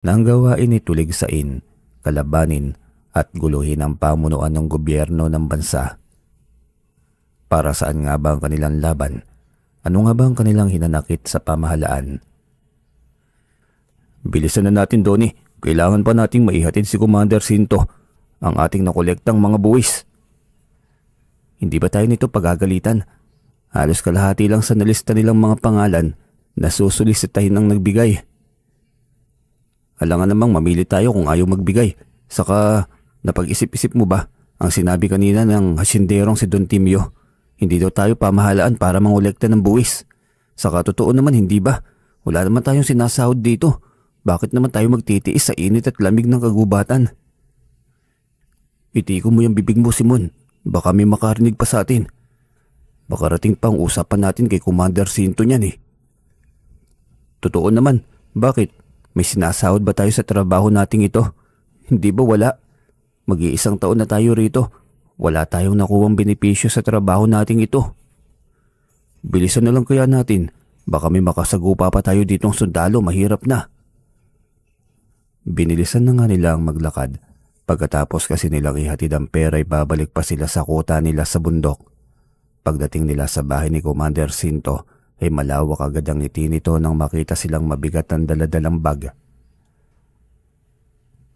na ang gawain ay tuligsain, kalabanin at guluhin ang pamunuan ng gobyerno ng bansa. Para saan nga ba ang kanilang laban? Ano nga ba ang kanilang hinanakit sa pamahalaan? Bilisan na natin, Donnie. Kailangan pa nating maihatid si Commander Sinto ang ating nakolektang mga buwis. Hindi ba tayo nito pagagalitan? Halos kalahati lang sa nalista nilang mga pangalan na susulisitahin ang nagbigay. Alangan namang mamili tayo kung ayaw magbigay. Saka napag-isip-isip mo ba ang sinabi kanina ng hasinderong si Don Timio? Hindi daw tayo pamahalaan para mangolekta ng buwis. Saka totoo naman, hindi ba? Wala naman tayong sinasahod dito. Bakit naman tayo magtitiis sa init at lamig ng kagubatan? Itiko mo yung bibig mo, Simon. Baka may makarinig pa sa atin. Baka rating pa ang usapan natin kay Commander Sinto niyan eh. Totoo naman. Bakit? May sinasahod ba tayo sa trabaho nating ito? Hindi ba wala? Mag-iisang taon na tayo rito. Wala tayong nakuwang benepisyo sa trabaho nating ito. Bilisan na lang kaya natin. Baka may makasagupa pa tayo ditong sundalo, mahirap na. Binilisan na nga nila ang maglakad. Pagkatapos kasi nilang ihatid ang pera ay babalik pa sila sa kuta nila sa bundok. Pagdating nila sa bahay ni Commander Sinto ay malawak agad ang ngiti nito nang makita silang mabigat ang daladalang bag.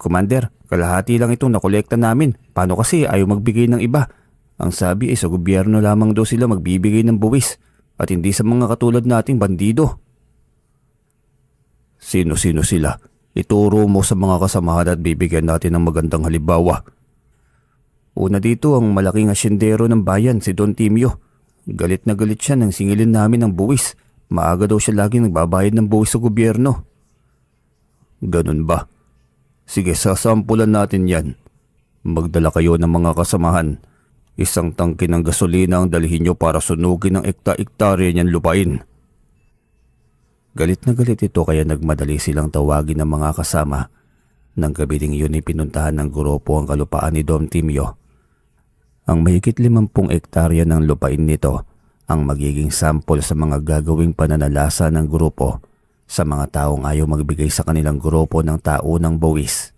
Commander, kalahati lang itong nakolekta namin. Paano kasi ayaw magbigay ng iba? Ang sabi ay sa gobyerno lamang daw sila magbibigay ng buwis at hindi sa mga katulad nating bandido. Sino-sino sila? Ituro mo sa mga kasamahan at bibigyan natin ng magandang halimbawa. Una dito ang malaking asyendero ng bayan, si Don Timio. Galit na galit siya nang singilin namin ng buwis. Maaga daw siya laging nagbabayad ng buwis sa gobyerno. Ganun ba? Sige, sasampulan natin yan. Magdala kayo ng mga kasamahan. Isang tangke ng gasolina ang dalhin nyo para sunugin ang ekta-ektarya niyan lupain. Galit na galit ito kaya nagmadali silang tawagin ng mga kasama. Nang gabi ding yun ay pinuntahan ng grupo ang kalupaan ni Don Timio. Ang mahigit 50 ektarya ng lupain nito ang magiging sample sa mga gagawing pananalasa ng grupo sa mga taong ayaw magbigay sa kanilang grupo ng taunang buwis.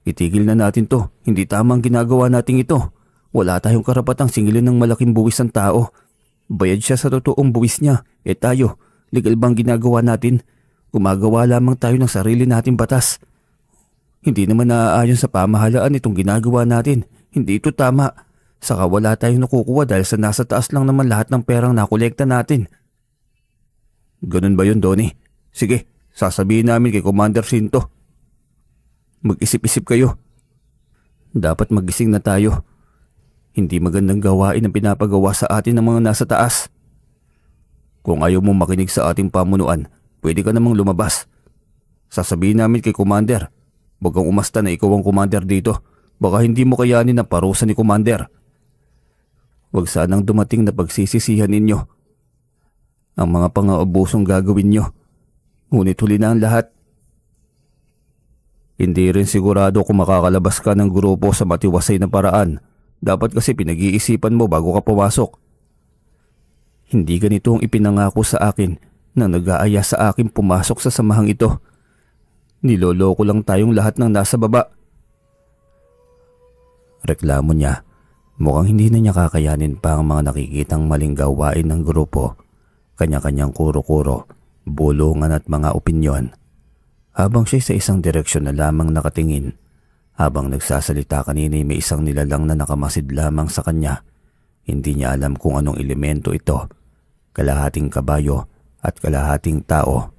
Itigil na natin to. Hindi tama ang ginagawa nating ito. Wala tayong karapatang singilin ng malaking buwis ang tao. Bayad siya sa totoong buwis niya. Tayo, legal bang ginagawa natin? Gumagawa lamang tayo ng sarili nating batas. Hindi naman naaayon sa pamahalaan itong ginagawa natin. Hindi ito tama. Saka wala tayong nakukuha dahil sa nasa taas lang naman lahat ng perang nakolekta natin. Ganun ba yun, Donnie? Sige, sasabihin namin kay Commander Sinto. Mag-isip-isip kayo. Dapat magising na tayo. Hindi magandang gawain ang pinapagawa sa atin ng mga nasa taas. Kung ayaw mong makinig sa ating pamunuan, pwede ka namang lumabas. Sasabihin namin kay Commander. Huwag kang umasta na ikaw ang Commander dito. Baka hindi mo kayanin ang parusa ni Commander. Huwag sanang dumating na pagsisisihan ninyo ang mga pang-aabusong gagawin nyo. Ngunit huli na ang lahat. Hindi rin sigurado kung makakalabas ka ng grupo sa matiwasay na paraan. Dapat kasi pinag-iisipan mo bago ka pumasok. Hindi ganito ang ipinangako sa akin na nag-aaya sa akin pumasok sa samahang ito. Niloloko lang tayong lahat ng nasa baba. Reklamo niya. Mukhang hindi na niya kakayanin pa ang mga nakikitang maling gawain ng grupo. Kanya-kanyang kuro-kuro, bulungan at mga opinyon. Habang siya sa isang direksyon na lamang nakatingin. Habang nagsasalita kanina may isang nilalang na nakamasid lamang sa kanya. Hindi niya alam kung anong elemento ito. Kalahating kabayo at kalahating tao.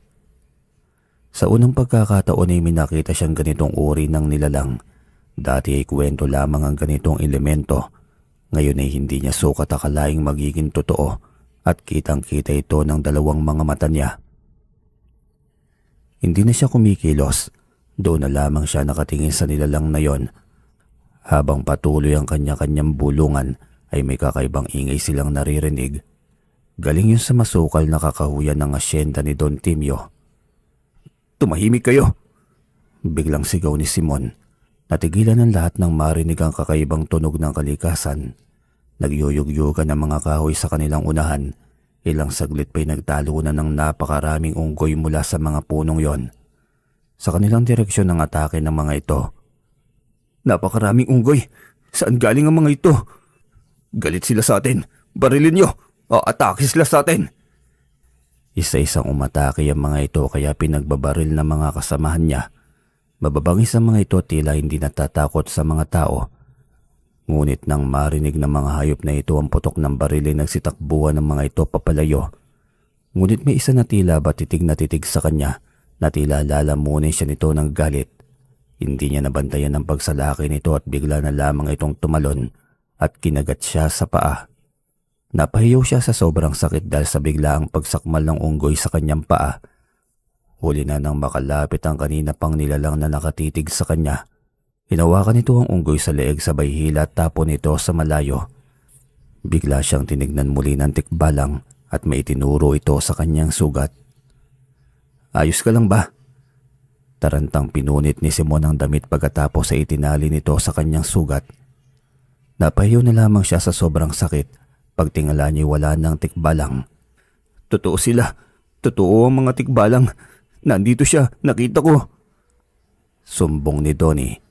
Sa unang pagkakataon ay minakita siyang ganitong uri ng nilalang. Dati ay kwento lamang ang ganitong elemento. Ngayon ay hindi niya sukat akalaing magiging totoo at kitang-kita ito ng dalawang mga mata niya. Hindi na siya kumikilos. Doon na lamang siya nakatingin sa nilalang na yon. Habang patuloy ang kanya-kanyang bulungan ay may kakaibang ingay silang naririnig. Galing yun sa masukal na kakahuyan ng asyenda ni Don Timio. Tumahimik kayo! Biglang sigaw ni Simon. Natigilan ng lahat ng marinig ang kakaibang tunog ng kalikasan. Nagyuyug-yugan ang mga kahoy sa kanilang unahan. Ilang saglit pa'y nagtalunan ng napakaraming unggoy mula sa mga punong yon. sa kanilang direksyon ng atake ng mga ito. Napakaraming unggoy. Saan galing ang mga ito? Galit sila sa atin. Barilin nyo. Atake sila sa atin. Isa-isang umatake ang mga ito kaya pinagbabaril ng mga kasamahan niya. Mababangis ang mga ito tila hindi natatakot sa mga tao. Ngunit nang marinig ng mga hayop na ito ang putok ng barilin nagsitakbuhan ng mga ito papalayo. Ngunit may isa na tila ba titig na titig sa kanya na tila lalamunin siya nito ng galit. Hindi niya nabantayan ang pagsalaki nito at bigla na lamang itong tumalon at kinagat siya sa paa. Napahiyaw siya sa sobrang sakit dahil sa biglaang pagsakmal ng unggoy sa kanyang paa. Huli na nang makalapit ang kanina pang nilalang na nakatitig sa kanya. Hinawakan nito ang unggoy sa leeg sabay hila at tapon nito sa malayo. Bigla siyang tinignan muli ng tikbalang at may itinuro ito sa kanyang sugat. Ayos ka lang ba? Tarantang pinunit ni Simon ang damit pagkatapos ay itinali nito sa kanyang sugat. Napahiyaw na lamang siya sa sobrang sakit. Pagtingala niya wala ng tikbalang. Totoo sila. Totoo ang mga tikbalang. Nandito siya. Nakita ko. Sumbong ni Donnie.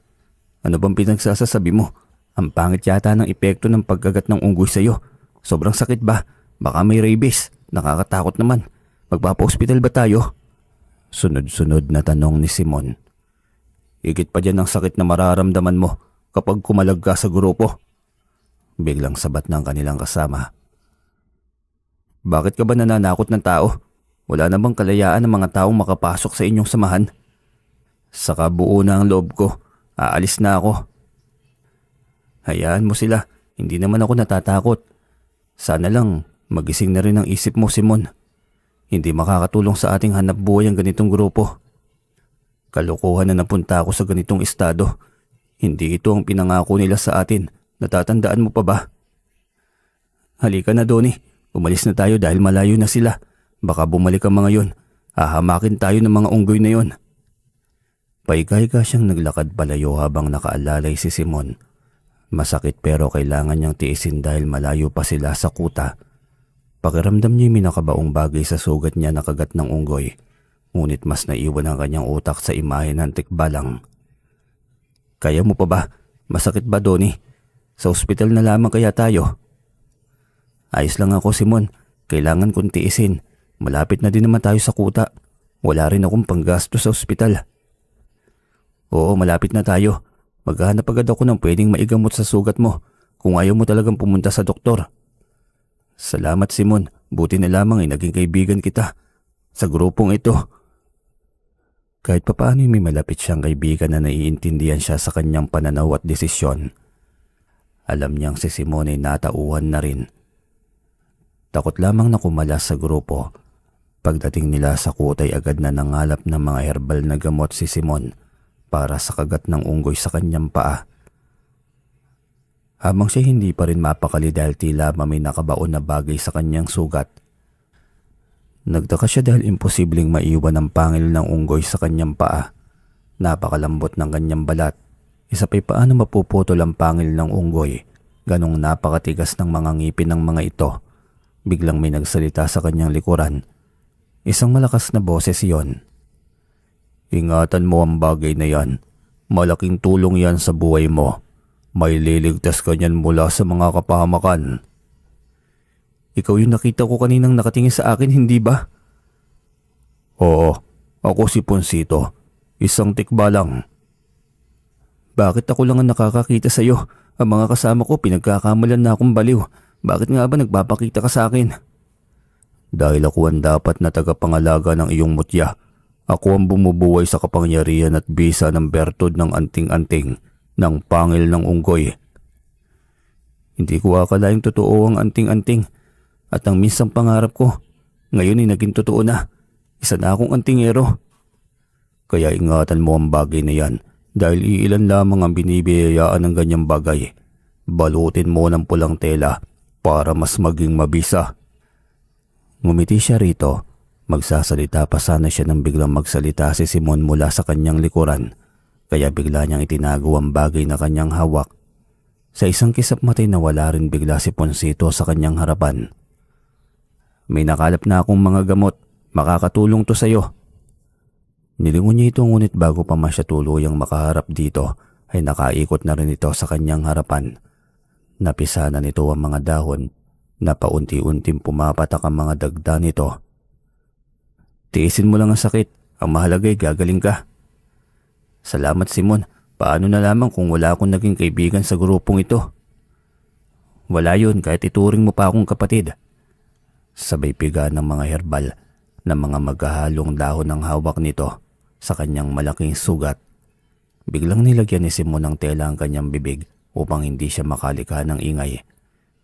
Ano bang pinagsasasabi mo? Ang pangit yata ng epekto ng pagkagat ng unggoy sa'yo. Sobrang sakit ba? Baka may rabies. Nakakatakot naman. Magpapa-hospital ba tayo? Sunod-sunod na tanong ni Simon. Higit pa dyan ang sakit na mararamdaman mo kapag kumalag ka sa grupo. Biglang sabat ng kanilang kasama. Bakit ka ba nananakot ng tao? Wala na bang kalayaan ng mga taong makapasok sa inyong samahan? Saka buo na ang loob ko. Aalis na ako. Hayaan mo sila. Hindi naman ako natatakot. Sana lang magising na rin ang isip mo, Simon. Hindi makakatulong sa ating hanap buhay ang ganitong grupo. Kalokohan na napunta ako sa ganitong estado. Hindi ito ang pinangako nila sa atin. Natatandaan mo pa ba? Halika na, Donnie. Umalis na tayo dahil malayo na sila. Baka bumalik ang mga yon. Hahamakin tayo ng mga unggoy na yon. Paika-hika siyang naglakad palayo habang nakaalalay si Simon. Masakit pero kailangan niyang tiisin dahil malayo pa sila sa kuta. Pakiramdam niya may nakabaong bagay sa sugat niya na kagat ng unggoy. Ngunit mas naiwan ang kanyang utak sa imahe ng tikbalang. Kaya mo pa ba? Masakit ba, Donnie? Sa ospital na lamang kaya tayo? Ayos lang ako, Simon. Kailangan kong tiisin. Malapit na din naman tayo sa kuta. Wala rin akong panggasto sa ospital. Oo, malapit na tayo. Maghahanap agad ako ng pwedeng maigamot sa sugat mo kung ayaw mo talagang pumunta sa doktor. Salamat, Simon. Buti na lamang ay naging kaibigan kita sa grupong ito. Kahit papaano may malapit siyang kaibigan na naiintindihan siya sa kanyang pananaw at desisyon. Alam niyang si Simon ay natauhan na rin. Takot lamang na kumalas sa grupo. Pagdating nila sa kutay agad na nangalap ng mga herbal na gamot si Simon para sa kagat ng unggoy sa kanyang paa. Habang siya hindi pa rin mapakali dahil tila may nakabaon na bagay sa kanyang sugat. Nagtaka siya dahil imposibleng maiwan ang pangil ng unggoy sa kanyang paa. Napakalambot ng kanyang balat. Isa pa'y paano mapuputol ang pangil ng unggoy. Ganong napakatigas ng mga ngipin ng mga ito. Biglang may nagsalita sa kanyang likuran. Isang malakas na boses iyon. Ingatan mo ang bagay na yan. Malaking tulong yan sa buhay mo. May liligtas ka niyan mula sa mga kapahamakan. Ikaw yung nakita ko kaninang nakatingin sa akin, hindi ba? Oo, ako si Ponsito. Isang tikbalang. Bakit ako lang ang nakakakita sa iyo? Ang mga kasama ko pinagkakamalan na akong baliw. Bakit nga ba nagpapakita ka sa akin? Dahil ako ang dapat na tagapangalaga ng iyong mutya. Ako ang bumubuhay sa kapangyarihan at bisa ng bertod ng anting-anting ng pangil ng unggoy. Hindi ko akalaing totoo ang anting-anting at ang minsang pangarap ko ngayon ay naging totoo na. Isa na akong antingero. Kaya ingatan mo ang bagay na yan dahil iilan lamang ang binibiyayaan ng ganyang bagay. Balutin mo ng pulang tela para mas maging mabisa. Ngumiti siya rito. Magsasalita pa sana siya nang biglang magsalita si Simon mula sa kanyang likuran. Kaya bigla niyang itinago ang bagay na kanyang hawak. Sa isang kisap matay nawala rin bigla si Ponsito sa kanyang harapan. May nakalap na akong mga gamot. Makakatulong to sa'yo. Nilingon niya ito ngunit bago pa man siya tuluyang makaharap dito ay nakaikot na rin ito sa kanyang harapan. Napisa na nito ang mga dahon na paunti-unting pumapatak ang mga dagda nito. Tiisin mo lang ang sakit, ang mahalaga ay gagaling ka. Salamat Simon, paano na lamang kung wala akong naging kaibigan sa grupong ito? Wala yun kahit ituring mo pa akong kapatid. Sabay piga ng mga herbal na mga maghahalong dahon ng hawak nito sa kanyang malaking sugat. Biglang nilagyan ni Simon ng tela ang kanyang bibig upang hindi siya makalika ng ingay.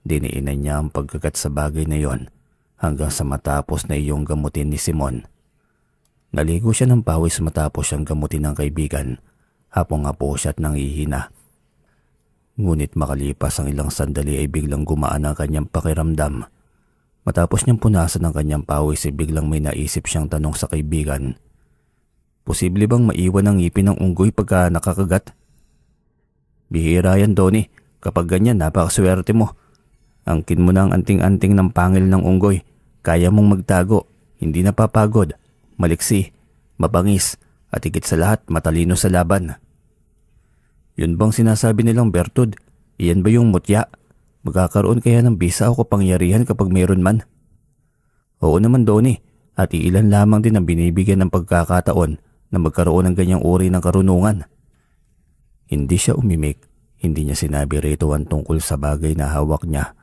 Diniinan niya ang pagkagat sa bagay na yon hanggang sa matapos na iyong gamutin ni Simon. Naligo siya ng pawis matapos siyang gamutin ng kaibigan. Hapong-hapo siya at nangihina. Ngunit makalipas ang ilang sandali ay biglang gumaan ang kanyang pakiramdam. Matapos niyang punasan ang kanyang pawis ay biglang may naisip siyang tanong sa kaibigan. Posible bang maiwan ang ngipin ng unggoy pagka nakakagat? Bihira yan, Donnie. Kapag ganyan, napakaswerte mo. Angkin mo na ang anting-anting ng pangil ng unggoy. Kaya mong magtago, hindi napapagod, maliksi, mabangis, at higit sa lahat matalino sa laban. Yun bang sinasabi nilang Bertud? Iyan ba yung mutya? Magkakaroon kaya ng bisa o kapangyarihan kapag mayroon man? Oo naman, Donnie, at iilan lamang din ang binibigyan ng pagkakataon na magkaroon ng ganyang uri ng karunungan. Hindi siya umimik, hindi niya sinabi rito ang tungkol sa bagay na hawak niya.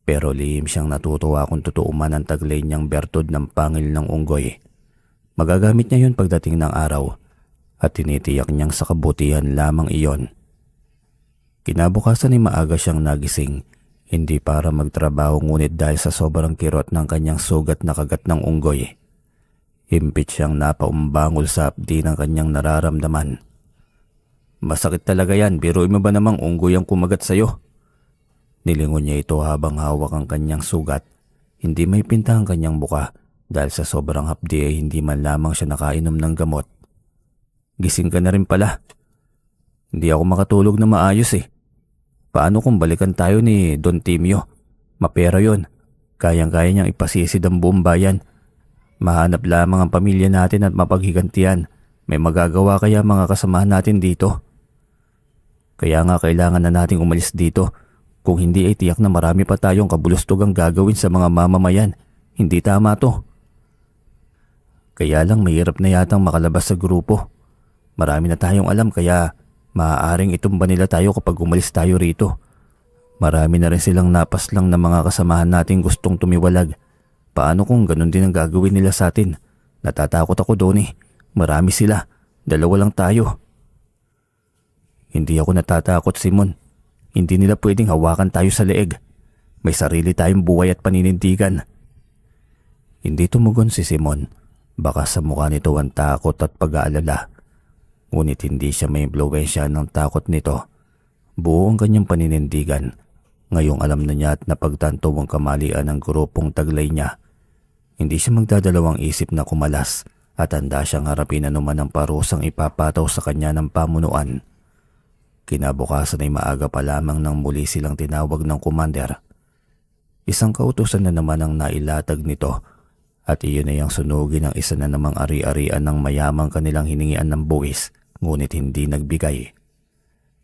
Pero lihim siyang natutuwa kung totoo man ang taglay niyang Bertud ng pangil ng unggoy. Magagamit niya yun pagdating ng araw at tinitiyak niyang sa kabutihan lamang iyon. Kinabukasan ay maaga siyang nagising, hindi para magtrabaho ngunit dahil sa sobrang kirot ng kanyang sugat na kagat ng unggoy. Himpit siyang napaumbangol sa hapdi ng kanyang nararamdaman. Masakit talaga yan, biruin mo ba namang unggoy ang kumagat sa'yo? Nilingon niya ito habang hawak ang kanyang sugat. Hindi may pinta ang kanyang buka dahil sa sobrang hapdi ay hindi man lamang siya nakainom ng gamot. Gising ka na rin pala. Hindi ako makatulog na maayos eh. Paano kung balikan tayo ni Don Timio? Mapera yon. Kayang-kaya niyang ipasisid ang buong bayan. Mahanap lamang ang pamilya natin at mapaghigantihan. May magagawa kaya mga kasamahan natin dito? Kaya nga kailangan na nating umalis dito. Kung hindi ay tiyak na marami pa tayong kabulustugang gagawin sa mga mamamayan. Hindi tama to. Kaya lang mahirap na yatang makalabas sa grupo. Marami na tayong alam kaya maaaring itumba nila tayo kapag umalis tayo rito. Marami na rin silang napaslang na mga kasamahan nating gustong tumiwalag. Paano kung ganun din ang gagawin nila sa atin? Natatakot ako, Donnie. Marami sila. Dalawa lang tayo. Hindi ako natatakot, Simon. Hindi nila pwedeng hawakan tayo sa leeg. May sarili tayong buhay at paninindigan. Hindi tumugon si Simon. Baka sa mukha nito ang takot at pag-aalala. Ngunit hindi siya may impluwensya ng takot nito. Buo ang kanyang paninindigan. Ngayong alam na niya at napagtanto ang kamalian ng grupong taglay niya. Hindi siya magdadalawang isip na kumalas at handa siyang harapin anuman ang parusang ipapataw sa kanya ng pamunuan. Kinabukasan ay maaga pa lamang nang muli silang tinawag ng commander. Isang kautusan na naman ang nailatag nito at iyon ay ang sunugin ng isa na namang ari-arian ng mayamang kanilang hiningian ng buwis ngunit hindi nagbigay.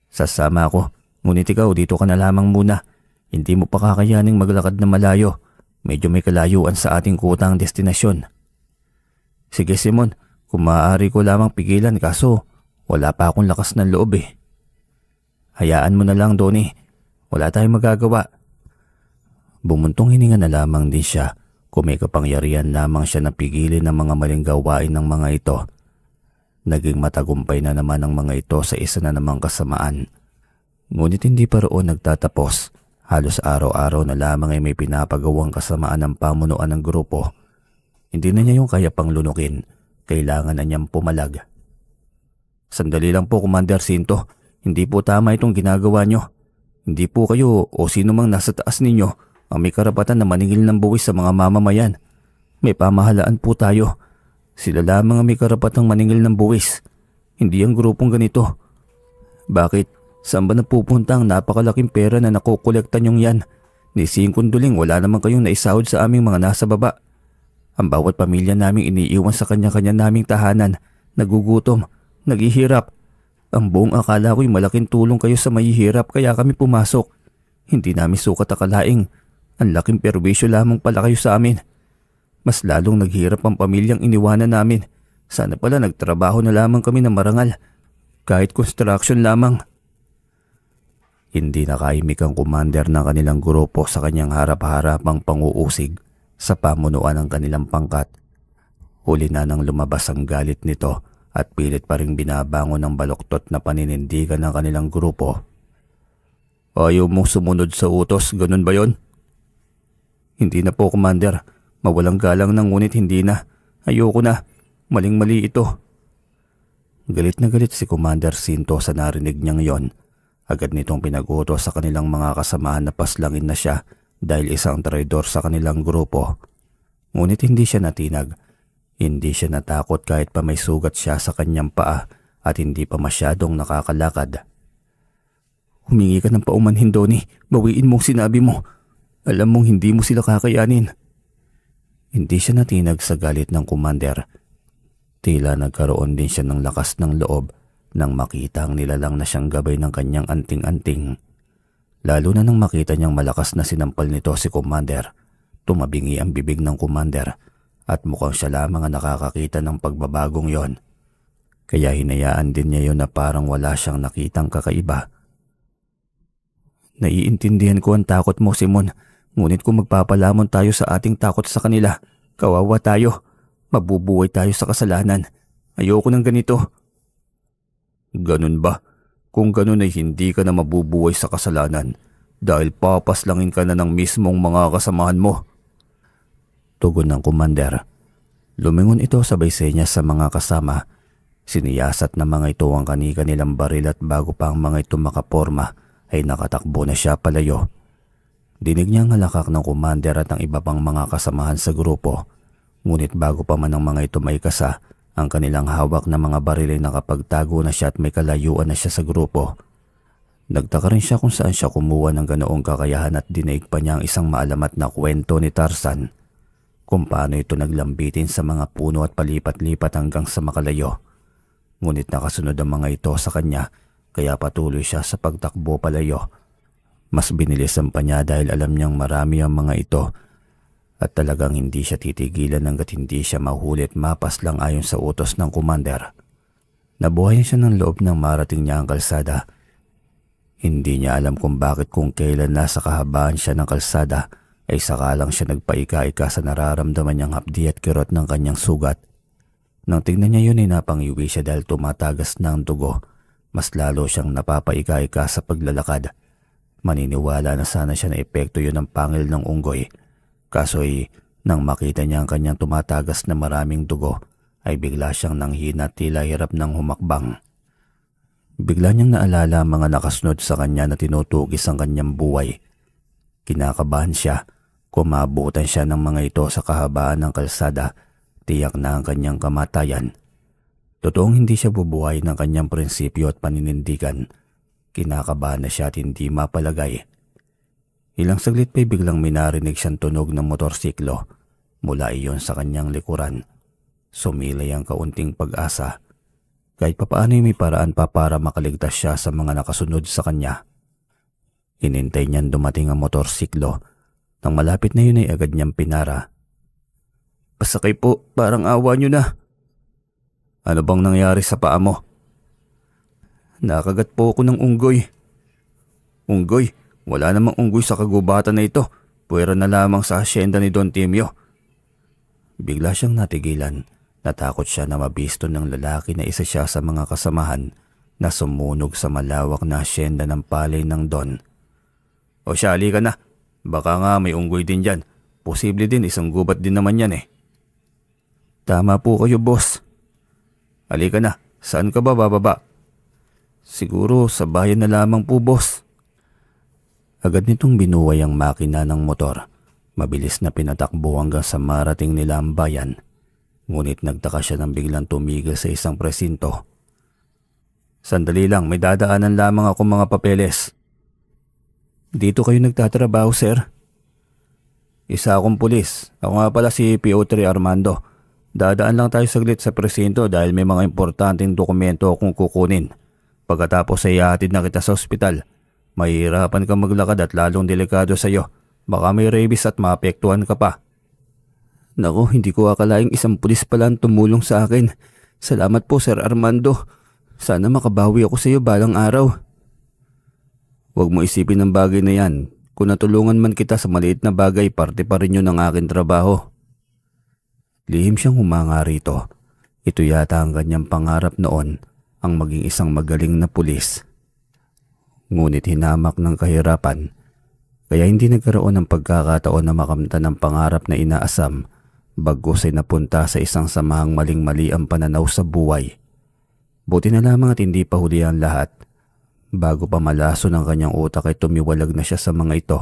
Sasama ako, ngunit ikaw dito ka na lamang muna. Hindi mo pa kakayaning maglakad na malayo. Medyo may kalayuan sa ating kutang destinasyon. Sige Simon, kung maaari ko lamang pigilan kaso wala pa akong lakas ng loob eh. Hayaan mo na lang, Donnie. Wala tayong magagawa. Bumuntong hininga na lamang din siya kung may kapangyarihan lamang siya na pigilin ng mga maling gawain ng mga ito. Naging matagumpay na naman ang mga ito sa isa na namang kasamaan. Ngunit hindi pa roon nagtatapos. Halos araw-araw na lamang ay may pinapagawang kasamaan ng pamunuan ng grupo. Hindi na niya yung kaya pang lunukin. Kailangan na niyang pumalag. Sandali lang po, Commander Cinto. Hindi po tama itong ginagawa niyo. Hindi po kayo o sino mang nasa taas ninyo ang may karapatan na maningil ng buwis sa mga mamamayan. May pamahalaan po tayo. Sila lamang ang may karapatang maningil ng buwis. Hindi ang grupong ganito. Bakit? Saan ba napupunta ang napakalaking pera na nakukolekta niyong yan? Ni Singkunduling wala naman kayong naisahod sa aming mga nasa baba. Ang bawat pamilya naming iniiwan sa kanya-kanya naming tahanan nagugutom, naghihirap. Ang buong akala ko'y malaking tulong kayo sa mahihirap kaya kami pumasok. Hindi namin sukat akalaing ang laking perwisyo lamang pala kayo sa amin. Mas lalong naghirap ang pamilyang iniwanan namin. Sana pala nagtrabaho na lamang kami na marangal. Kahit construction lamang. Hindi nakaimik ang commander ng kanilang grupo sa kanyang harap-harapang panguusig sa pamunuan ng kanilang pangkat. Huli na nang lumabas ang galit nito at pilit pa ring binabangon ng baluktot na paninindigan ng kanilang grupo. Ayaw mong sumunod sa utos, ganun ba yon? Hindi na po, Commander. Mawalang galang na ngunit hindi na. Ayoko na. Maling-mali ito. Galit na galit si Commander Cinto sa narinig niyang yon. Agad nitong pinag-utos sa kanilang mga kasamahan na paslangin na siya dahil isang traidor sa kanilang grupo. Ngunit hindi siya natinag. Hindi siya natakot kahit pa may sugat siya sa kanyang paa at hindi pa masyadong nakakalakad. Humingi ka ng paumanhin, Donnie. Bawiin mo sinabi mo. Alam mong hindi mo sila kakayanin. Hindi siya natinag sa galit ng commander. Tila nagkaroon din siya ng lakas ng loob nang makita ang nilalang na siyang gabay ng kanyang anting-anting. Lalo na nang makita niyang malakas na sinampal nito si commander. Tumabingi ang bibig ng commander at mukhang siya lamang ang nakakakita ng pagbabagong yon. Kaya hinayaan din niya yon na parang wala siyang nakitang kakaiba. Naiintindihan ko ang takot mo, Simon. Ngunit kung magpapalamon tayo sa ating takot sa kanila, kawawa tayo. Mabubuhay tayo sa kasalanan. Ayoko ng ganito. Ganun ba? Kung ganun ay hindi ka na mabubuhay sa kasalanan dahil papaslangin ka na ng mismong mga kasamahan mo. Tugon ng commander. Lumingon ito sabay senyas sa mga kasama. Siniyasat na mga ito ang kani-kanilang baril at bago pa ang mga ito makaporma ay nakatakbo na siya palayo. Dinig niya ang halakak ng commander at ang iba pang mga kasamahan sa grupo. Ngunit bago pa man ang mga ito maikasa, ang kanilang hawak na mga baril ay nakapagtago na siya at may kalayuan na siya sa grupo. Nagtaka rin siya kung saan siya kumuha ng ganoong kakayahan at dinaig pa niya ang isang maalamat na kwento ni Tarzan. Kung paano ito naglambitin sa mga puno at palipat-lipat hanggang sa makalayo. Ngunit nakasunod ang mga ito sa kanya kaya patuloy siya sa pagtakbo palayo. Mas binilisan pa niya dahil alam niyang marami ang mga ito at talagang hindi siya titigilan hanggat hindi siya mahuli at mapas lang ayon sa utos ng commander. Nabuhayan siya ng loob ng marating niya ang kalsada. Hindi niya alam kung bakit kung kailan nasa kahabaan siya ng kalsada ay saka lang siya nagpaika-ika sa nararamdaman niyang hapdi at kirot ng kanyang sugat. Nang tingnan niya yun ay napangiwi siya dahil tumatagas na ang dugo. Mas lalo siyang napapaika-ika sa paglalakad. Maniniwala na sana siya na epekto yun ng pangil ng unggoy. Kaso'y nang makita niya ang kanyang tumatagas na maraming dugo ay bigla siyang nanghina tila hirap ng humakbang. Bigla niyang naalala ang mga nakasunod sa kanya na tinutugis ang kanyang buhay. Kinakabahan siya. Kung maabutan siya ng mga ito sa kahabaan ng kalsada, tiyak na ang kanyang kamatayan. Totoong hindi siya bubuhay ng kanyang prinsipyo at paninindigan. Kinakabahan na siya at hindi mapalagay. Ilang saglit pa'y biglang minarinig siyang tunog ng motorsiklo. Mula iyon sa kanyang likuran. Sumilay ang kaunting pag-asa. Kahit papaano'y may paraan pa para makaligtas siya sa mga nakasunod sa kanya. Hinintay niyan dumating ang motorsiklo. Nang malapit na yun ay agad niyang pinara. Pasakay po, parang awa niyo na. Ano bang nangyari sa paa mo? Nakagat po ako ng unggoy. Unggoy? Wala namang unggoy sa kagubatan na ito. Puwera na lamang sa hasyenda ni Don Timio. Bigla siyang natigilan. Natakot siya na mabisto ng lalaki na isa siya sa mga kasamahan na sumunog sa malawak na hasyenda ng palay ng Don. O siya, halika na. Baka nga may unggoy din dyan. Posible din isang gubat din naman yan eh. Tama po kayo, boss. Halika na. Saan ka ba bababa? Siguro sa bayan na lamang po, boss. Agad nitong binuway ang makina ng motor. Mabilis na pinatakbo hanggang sa marating nila ang bayan. Ngunit nagtaka siya nang biglang tumigil sa isang presinto. Sandali lang, may dadaanan lamang ako mga papeles. Dito kayo nagtatrabaho, sir? Isa akong pulis. Ako nga pala si PO3 Armando. Dadaan lang tayo saglit sa presinto dahil may mga importanteng dokumento akong kukunin. Pagkatapos ay ihatid na kita sa ospital. Mahihirapan kang maglakad at lalong delikado sa iyo. Baka may rabies at maapektuhan ka pa. Naku, hindi ko akalaing isang pulis pala ang tumulong sa akin. Salamat po, Sir Armando. Sana makabawi ako sa iyo balang araw. Huwag mo isipin ang bagay na yan. Kung natulungan man kita sa maliit na bagay, parte pa rin yun ng aking trabaho. Lihim siyang humanga rito. Ito yata ang kanyang pangarap noon, ang maging isang magaling na pulis. Ngunit hinamak ng kahirapan, kaya hindi nagkaroon ng pagkakataon na makamtan ng pangarap na inaasam, bagkus ay napunta sa isang samahang maling-mali ang pananaw sa buhay. Buti na lamang at hindi pa huli ang lahat. Bago pa malaso ng kanyang utak ay tumiwalag na siya sa mga ito.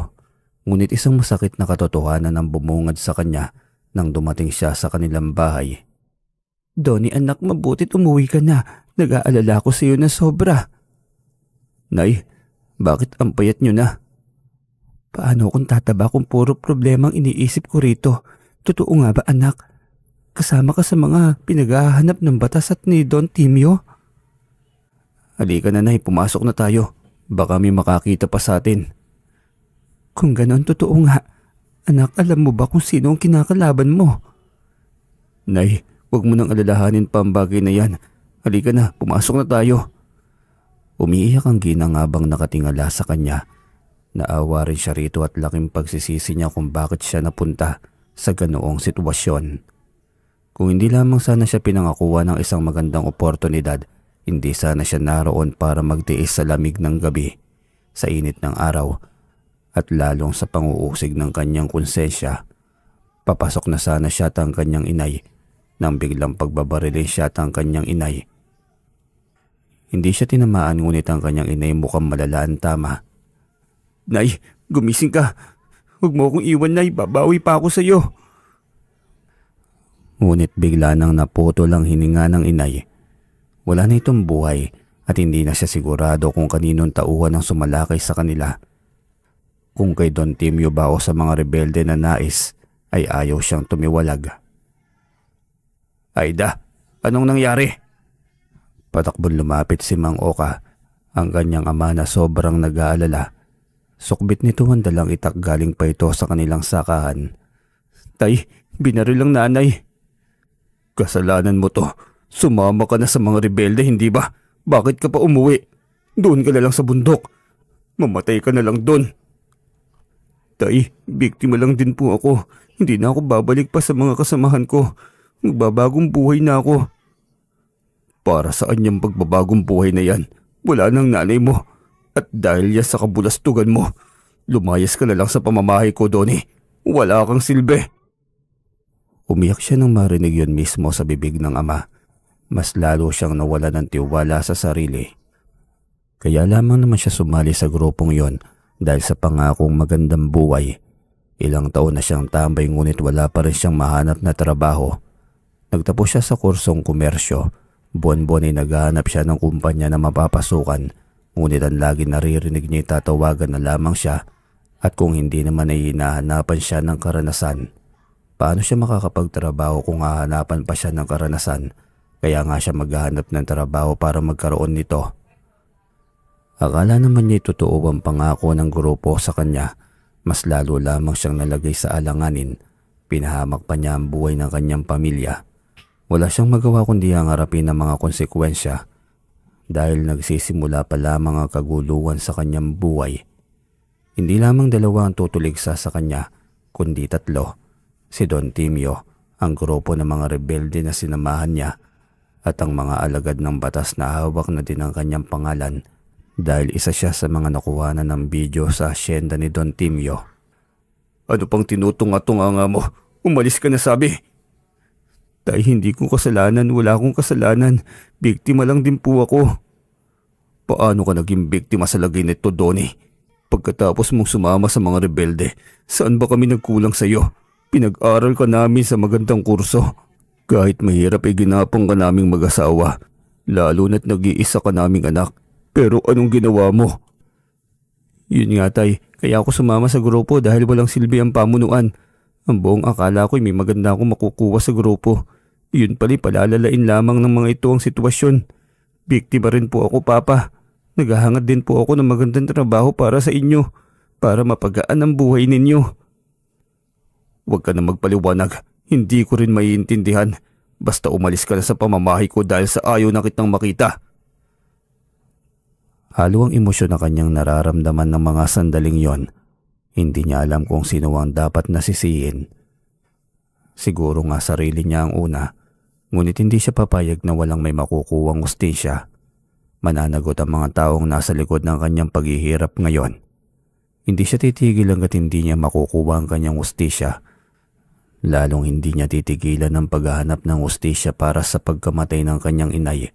Ngunit isang masakit na katotohanan ang bumungad sa kanya nang dumating siya sa kanilang bahay. Donnie anak, mabutit umuwi ka na. Nag-aalala ko sa iyo na sobra. Nay, bakit ang payat niyo na? Paano kung tataba kung puro problemang iniisip ko rito? Totoo nga ba anak? Kasama ka sa mga pinaghahanap ng batas at ni Don Timio? Halika na nay, pumasok na tayo. Baka may makakita pa sa atin. Kung ganon, totoo nga. Anak, alam mo ba kung sino ang kinakalaban mo? Nay, huwag mo nang alalahanin pa ang bagay na yan. Halika na, pumasok na tayo. Umiiyak ang ginang habang nakatingala sa kanya. Naawa rin siya rito at laking pagsisisi niya kung bakit siya napunta sa ganoong sitwasyon. Kung hindi lamang sana siya pinangakuha ng isang magandang oportunidad, hindi sana siya naroon para magtiis sa lamig ng gabi, sa init ng araw, at lalong sa panguusig ng kanyang konsensya. Papasok na sana siya ang kanyang inay, nang biglang pagbabarilin siya ang kanyang inay. Hindi siya tinamaan ngunit ang kanyang inay mukhang malala ang tama. Nay, gumising ka. Huwag mo akong iwan, Nay. Babawi pa ako sa iyo. Ngunit bigla nang naputol ang hininga ng inay. Wala na itong buhay at hindi na siya sigurado kung kaninong tauhan ang sumalakay sa kanila. Kung kay Don Timio ba o sa mga rebelde na nais, ay ayaw siyang tumiwalag. Aida, anong nangyari? Patakbon lumapit si Mang Oka, ang kanyang ama na sobrang nag-aalala. Sukbit nito ang dalang itak galing pa ito sa kanilang sakahan. Tay, binaril ang nanay. Kasalanan mo to. Sumama ka na sa mga rebelde, hindi ba? Bakit ka pa umuwi? Doon ka na lang sa bundok. Mamatay ka na lang doon. Tay, biktima lang din po ako. Hindi na ako babalik pa sa mga kasamahan ko. Magbabagong buhay na ako. Para saan yung pagbabagong buhay na yan? Wala nang nanay mo. At dahil yan sa kabulastugan mo, lumayas ka na lang sa pamamahay ko, Donnie. Wala kang silbi. Umiyak siya nang marinig yun mismo sa bibig ng ama. Mas lalo siyang nawala ng tiwala sa sarili. Kaya lamang naman siya sumali sa grupong yon dahil sa pangakong magandang buhay. Ilang taon na siyang tambay ngunit wala pa rin siyang mahanap na trabaho. Nagtapos siya sa kursong komersyo. Buwan-buwan ay naghahanap siya ng kumpanya na mapapasukan. Ngunit ang lagi naririnig niya tatawagan na lamang siya at kung hindi naman ay hinahanapan siya ng karanasan. Paano siya makakapagtrabaho kung hahanapan pa siya ng karanasan? Kaya nga siya maghahanap ng trabaho para magkaroon nito. Akala naman niya totoo ang pangako ng grupo sa kanya. Mas lalo lamang siyang nalagay sa alanganin. Pinahamak pa niya ang buhay ng kanyang pamilya. Wala siyang magawa kundi ang harapin ang mga konsekwensya. Dahil nagsisimula pa lamang ang kaguluhan sa kanyang buhay. Hindi lamang dalawa ang tutuligsa sa kanya, kundi tatlo. Si Don Timio, ang grupo ng mga rebelde na sinamahan niya, at ang mga alagad ng batas na hawak na din ang kanyang pangalan dahil isa siya sa mga nakuhanan ng video sa asyenda ni Don Timio. Ano pang tinutunga-tunga mo? Umalis ka na sabi. Tay, hindi ko kasalanan, wala akong kasalanan. Biktima lang din po ako. Paano ka naging biktima sa lagay nito, Donnie? Pagkatapos mong sumama sa mga rebelde, saan ba kami nagkulang sa iyo? Pinag-aral ka namin sa magandang kurso. Kahit mahirap ay ginapang ka naming mag-asawa, lalo na't nag-iisa ka naming anak. Pero anong ginawa mo? Yun nga tay, kaya ako sumama sa grupo dahil walang silbi ang pamunuan. Ang buong akala ko'y may maganda akong makukuha sa grupo. Yun pala palalalain lamang ng mga ito ang sitwasyon. Biktima rin po ako, Papa. Naghahangad din po ako ng magandang trabaho para sa inyo, para mapagaan ang buhay ninyo. Huwag ka na magpaliwanag. Hindi ko rin maiintindihan. Basta umalis ka na sa pamamahay ko dahil sa ayaw na kitang makita. Halo ang emosyon na kanyang nararamdaman ng mga sandaling yon. Hindi niya alam kung sino ang dapat nasisihin. Siguro nga sarili niya ang una, ngunit hindi siya papayag na walang may makukuwang hustisya. Mananagot ang mga taong nasa likod ng kanyang paghihirap ngayon. Hindi siya titigil hanggat hindi niya makukuha ang kanyang hustisya. Lalong hindi niya titigilan ang paghahanap ng hustisya para sa pagkamatay ng kanyang inay.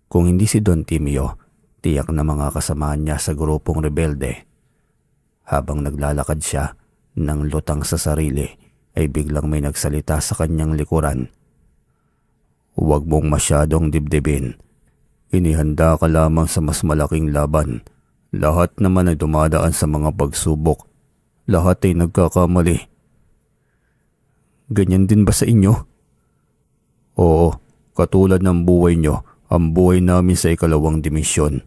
Kung hindi si Don Timio, tiyak na mga kasamahan niya sa grupong rebelde. Habang naglalakad siya, nang lutang sa sarili, ay biglang may nagsalita sa kanyang likuran. Huwag mong masyadong dibdibin. Inihanda ka lamang sa mas malaking laban. Lahat naman ay dumadaan sa mga pagsubok. Lahat ay nagkakamali. Ganyan din ba sa inyo? Oo, katulad ng buhay nyo, ang buhay namin sa ikalawang dimensyon.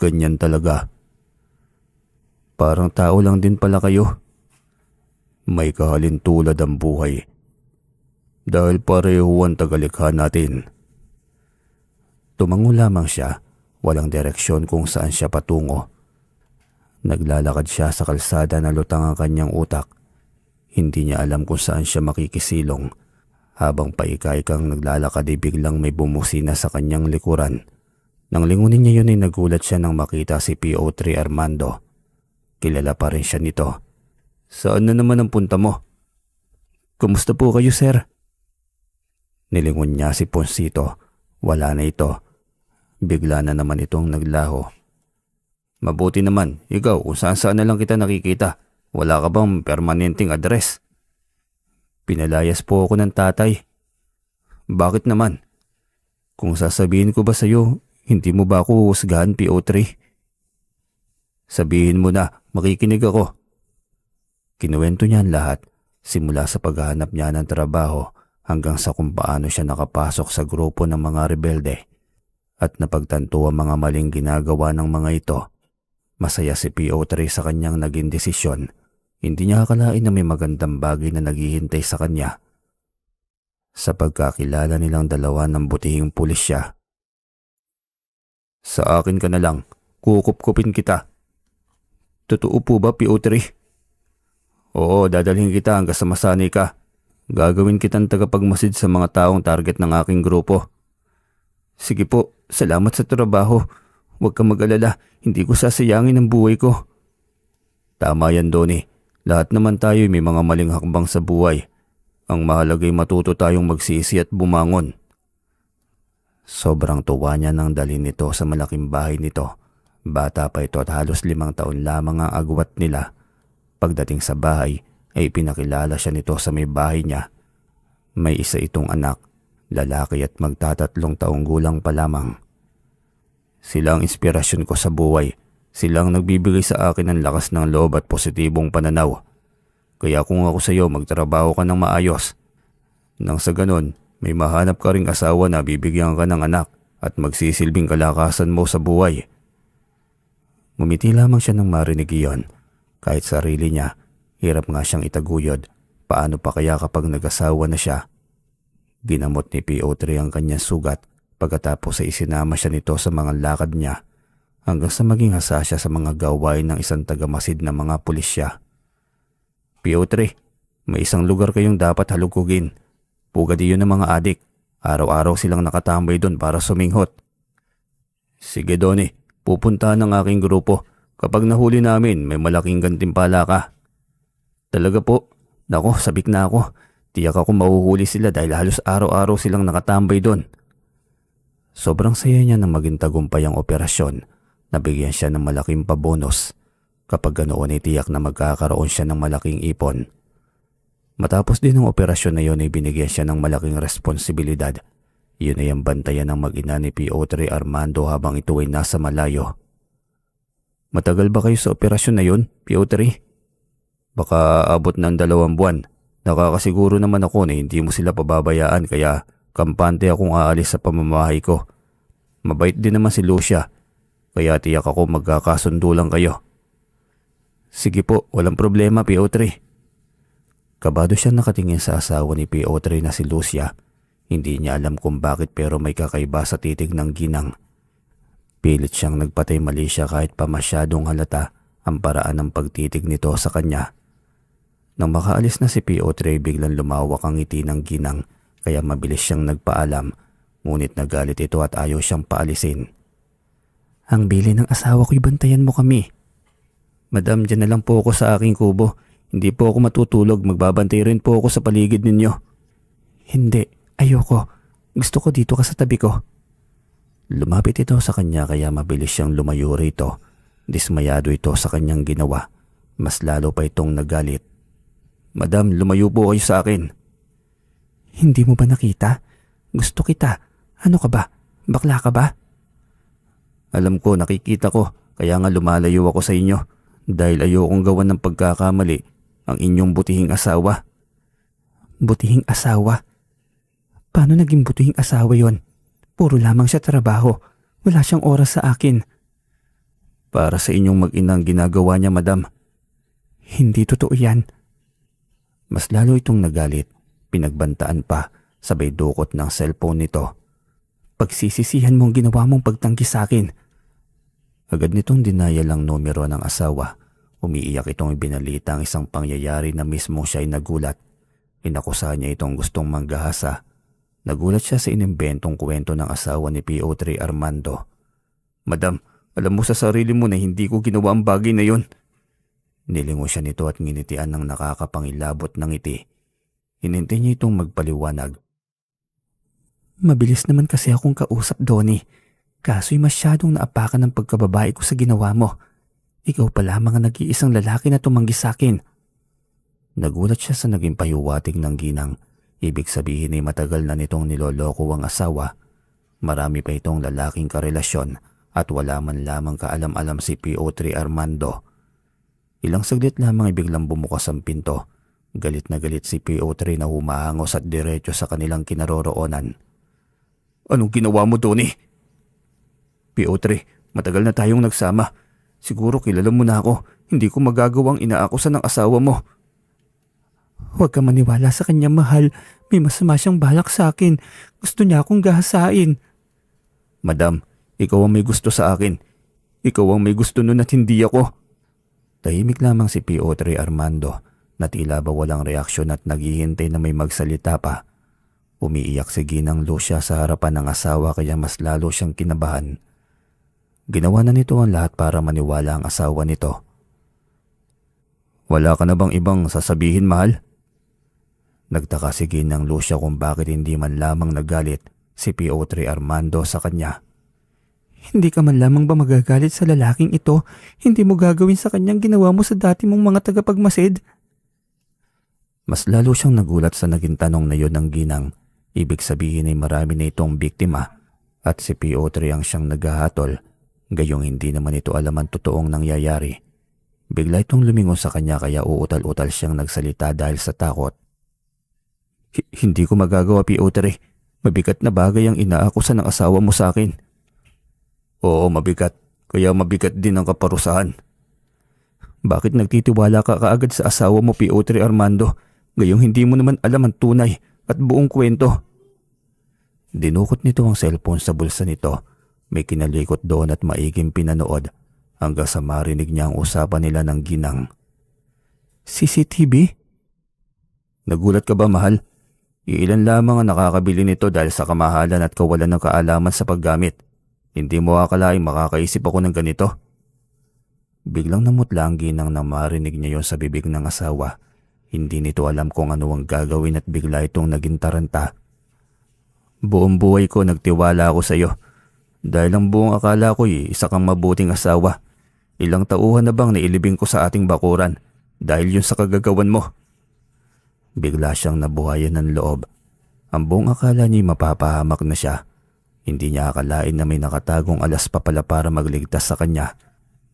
Ganyan talaga. Parang tao lang din pala kayo. May kahalintulad ang buhay. Dahil pareho ang tagalikha natin. Tumango lamang siya, walang direksyon kung saan siya patungo. Naglalakad siya sa kalsada na lutang ang kanyang utak. Hindi niya alam kung saan siya makikisilong. Habang paikay-kang naglalakad ay biglang may bumusina sa kanyang likuran. Nang lingunin niya yun ay nagulat siya nang makita si PO3 Armando. Kilala pa rin siya nito. Saan na naman ang punta mo? Kumusta po kayo, sir? Nilingon niya si Ponsito. Wala na ito. Bigla na naman itong naglaho. Mabuti naman, ikaw kung saan-saan na lang kita nakikita. Wala ka bang permanenteng address? Pinalayas po ako ng tatay. Bakit naman? Kung sasabihin ko ba sa'yo, hindi mo ba ako husgahan, PO3? Sabihin mo na, makikinig ako. Kinuwento niya ang lahat, simula sa paghahanap niya ng trabaho hanggang sa kung paano siya nakapasok sa grupo ng mga rebelde at napagtanto ang mga maling ginagawa ng mga ito. Masaya si PO3 sa kanyang naging desisyon. Hindi niya akalain na may magandang bagay na naghihintay sa kanya. Sa pagkakilala nilang dalawa ng butihing pulis siya. Sa akin ka na lang, kukup-kupin kita. Totoo po ba, PO3? Oo, dadalhin kita hanggang sa masanay ka. Gagawin kitang tagapagmasid sa mga taong target ng aking grupo. Sige po, salamat sa trabaho. Huwag kang mag-alala, hindi ko sasayangin ang buhay ko. Tama yan, Donnie. Lahat naman tayo may mga maling hakbang sa buhay. Ang mahalaga'y matuto tayong magsisi at bumangon. Sobrang tuwa niya nang dalhin nito sa malaking bahay nito. Bata pa ito at halos 5 taon lamang ang agwat nila. Pagdating sa bahay ay pinakilala siya nito sa may bahay niya. May isa itong anak, lalaki at magtatatlong taong gulang pa lamang. Sila ang inspirasyon ko sa buhay. Silang nagbibigay sa akin ng lakas ng loob at positibong pananaw. Kaya kung ako sa iyo, magtrabaho ka ng maayos. Nang sa ganon, may mahanap ka ring asawa na bibigyan ka ng anak at magsisilbing kalakasan mo sa buhay. Ngumiti lamang siya nang marinig iyon. Kahit sarili niya, hirap nga siyang itaguyod. Paano pa kaya kapag nag-asawa na siya? Ginamot ni PO3 ang kanyang sugat pagkatapos ay isinama siya nito sa mga lakad niya hanggang sa maging hasa siya sa mga gawain ng isang tagamasid na mga pulisya. PO3, may isang lugar kayong dapat halugugin. Pugad iyon ng mga adik. Araw-araw silang nakatambay doon para suminghot. Sige, Donnie, pupuntahan ng aking grupo. Kapag nahuli namin, may malaking gantimpala ka. Talaga po? Nako, sabik na ako. Tiyak ako mahuhuli sila dahil halos araw-araw silang nakatambay doon. Sobrang saya niya nang maging tagumpay ang operasyon. Nabigyan siya ng malaking pabonus. Kapag ganoon ay tiyak na magkakaroon siya ng malaking ipon. Matapos din ang operasyon na yun ay binigyan siya ng malaking responsibilidad. Yun ay ang bantayan ng mag-ina ni PO3 Armando habang ito ay nasa malayo. Matagal ba kayo sa operasyon na yun, PO3? Baka abot ng 2 buwan. Nakakasiguro naman ako na hindi mo sila pababayaan kaya Kampante akong aalis sa pamamahay ko. Mabait din naman si Lucia, kaya tiyak ako magkakasundo lang kayo. Sige po, walang problema, PO3. Kabado siya nakatingin sa asawa ni PO3 na si Lucia. Hindi niya alam kung bakit pero may kakaiba sa titig ng ginang. Pilit siyang nagpatay mali siya kahit pa masyadong halata ang paraan ng pagtitig nito sa kanya. Nang makaalis na si PO3, biglang lumawak ang ngiti ng ginang kaya mabilis siyang nagpaalam, ngunit nagalit ito at ayaw siyang paalisin. Ang bili ng asawa ko'y bantayan mo kami. Madam, dyan na lang po ako sa aking kubo. Hindi po ako matutulog, magbabantay rin po ako sa paligid ninyo. Hindi, ayoko. Gusto ko dito ka sa tabi ko. Lumapit ito sa kanya kaya mabilis siyang lumayo rito. Dismayado ito sa kanyang ginawa. Mas lalo pa itong nagalit. Madam, lumayo po kayo sa akin. Hindi mo ba nakita? Gusto kita. Ano ka ba? Bakla ka ba? Alam ko, nakikita ko. Kaya nga lumalayo ako sa inyo. Dahil ayokong gawan ng pagkakamali ang inyong butihing asawa. Butihing asawa? Paano naging butihing asawa yon? Puro lamang siya trabaho. Wala siyang oras sa akin. Para sa inyong mag-inang ginagawa niya, madam. Hindi totoo yan. Mas lalo itong nagalit. Pinagbantaan pa, sabay dukot ng cellphone nito. Pagsisisihan mong ginawa mong pagtanggi sa akin. Agad nitong dinaya lang numero ng asawa. Umiiyak itong ibinalita ang isang pangyayari na mismo siya ay nagulat. Inakusahan niya itong gustong manggahasa. Nagulat siya sa inimbentong kwento ng asawa ni PO3 Armando. Madam, alam mo sa sarili mo na hindi ko ginawa ang bagay na yon. Nilingo siya nito at nginitian ng nakakapangilabot ng ngiti. Hinintay niya itong magpaliwanag. Mabilis naman kasi akong kausap, Donnie. Kaso'y masyadong naapakan ng pagkababae ko sa ginawa mo. Ikaw pa lamang ang nag-iisang lalaki na tumanggi sa akin. Nagulat siya sa naging pahiwatig ng ginang. Ibig sabihin ay matagal na nitong niloloko ang asawa. Marami pa itong lalaking karelasyon at wala man lamang kaalam-alam si PO3 Armando. Ilang saglit lamang ay biglang bumukas ang pinto. Galit na galit si PO3 na humahangos at diretso sa kanilang kinaroroonan. Anong ginawa mo, Donnie? PO3, matagal na tayong nagsama. Siguro kilala mo na ako. Hindi ko magagawang inaakusan ng asawa mo. Huwag ka maniwala sa kanya, mahal. May masama siyang balak sa akin. Gusto niya akong gahasain. Madam, ikaw ang may gusto sa akin. Ikaw ang may gusto nun at hindi ako. Tahimik lamang si PO3 Armando na tila ba walang reaksyon at naghihintay na may magsalita pa. Umiiyak si Ginang Lucia sa harapan ng asawa kaya mas lalo siyang kinabahan. Ginawa na nito ang lahat para maniwala ang asawa nito. Wala ka na bang ibang sasabihin, mahal? Nagtaka si Ginang Lucia kung bakit hindi man lamang nagalit si PO3 Armando sa kanya. Hindi ka man lamang ba magagalit sa lalaking ito? Hindi mo gagawin sa kanyang ginawa mo sa dati mong mga tagapagmasid? Mas lalo siyang nagulat sa naging tanong na yon ng ginang. Ibig sabihin ay marami na itong biktima at si PO3 ang siyang naghahatol. Gayong hindi naman ito alam ang totoong nangyayari. Bigla itong lumingon sa kanya kaya uutal-utal siyang nagsalita dahil sa takot. Hindi ko magagawa, PO3. Mabigat na bagay ang inaakusan ng asawa mo sa akin. Oo, mabigat. Kaya mabigat din ang kaparusahan. Bakit nagtitiwala ka kaagad sa asawa mo, PO3 Armando? Gayong hindi mo naman alam ang tunay at buong kwento. Dinukot nito ang cellphone sa bulsa nito. May kinalikot doon at maiging pinanood hanggang sa marinig niya ang usapan nila ng ginang. CCTV? Nagulat ka ba, mahal? Iilan lamang ang nakakabili nito dahil sa kamahalan at kawalan ng kaalaman sa paggamit. Hindi mo akalaing makakaisip ako ng ganito. Biglang namutla ang ginang nang marinig niya yon sa bibig ng asawa. Hindi nito alam kung ano ang gagawin at bigla itong naging taranta. Buong buhay ko nagtiwala ako sa iyo. Dahil ang buong akala ko'y isa kang mabuting asawa. Ilang tauhan na bang nailibing ko sa ating bakuran dahil yun sa kagagawan mo. Bigla siyang nabuhayan ng loob. Ang buong akala niya'y mapapahamak na siya. Hindi niya akalain na may nakatagong alas pa pala para magligtas sa kanya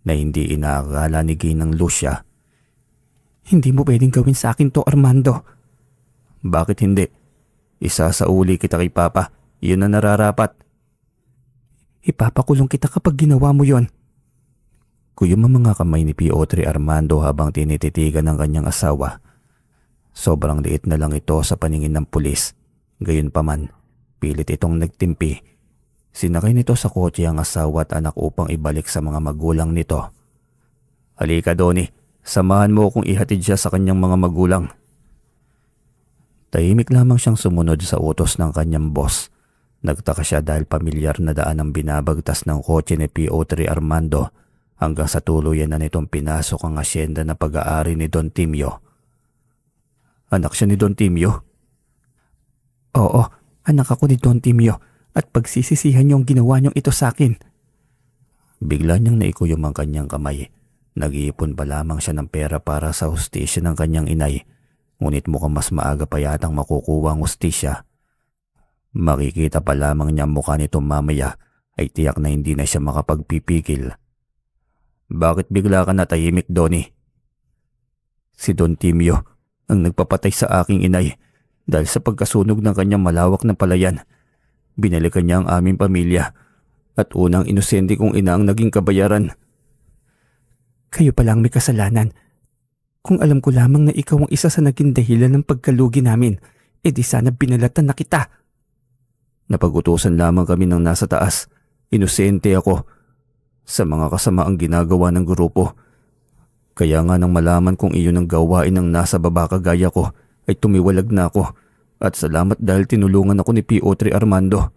na hindi inaakala ni Ginang Lucia. Hindi mo pwedeng gawin sa akin to, Armando. Bakit hindi? Isasauli kita kay Papa. Yun na nararapat. Ipapakulong kita kapag ginawa mo yon. Kuyom ang mga kamay ni Piotr Armando habang tinititigan ng kanyang asawa. Sobrang liit na lang ito sa paningin ng pulis. Gayunpaman, pilit itong nagtimpi. Sinakay nito sa kotse ang asawa at anak upang ibalik sa mga magulang nito. Halika, Donnie. Samahan mo kung ihatid siya sa kanyang mga magulang. Tahimik lamang siyang sumunod sa utos ng kanyang boss. Nagtaka siya dahil pamilyar na daan ang binabagtas ng kotse ni Piotr Armando hanggang sa tuluyan na nitong pinasok ang asyenda na pag-aari ni Don Timio. Anak siya ni Don Timio? Oo, anak ako ni Don Timio at pagsisisihan niyong ginawa niyong ito sa akin. Bigla niyang naikuyom ang kanyang kamay. Nag-iipon pa lamang siya ng pera para sa hustisya ng kanyang inay. Ngunit mukhang mas maaga pa yatang makukuha ang hustisya. Makikita pa lamang niya ang mukha nito mamaya ay tiyak na hindi na siya makapagpipigil. Bakit bigla ka natahimik, Donnie? Si Don Timio ang nagpapatay sa aking inay dahil sa pagkasunog ng kanyang malawak na palayan. Binalikan niya ang aming pamilya at unang inosente kong ina ang naging kabayaran. Kayo palang may kasalanan. Kung alam ko lamang na ikaw ang isa sa naging dahilan ng pagkalugi namin, edi sana binalatan na kita. Napag-utusan lamang kami ng nasa taas. Inosente ako sa mga kasamaang ginagawa ng grupo. Kaya nga nang malaman kong iyon ang gawain ng nasa baba kagaya ko, ay tumiwalag na ako. At salamat dahil tinulungan ako ni Piotr Armando.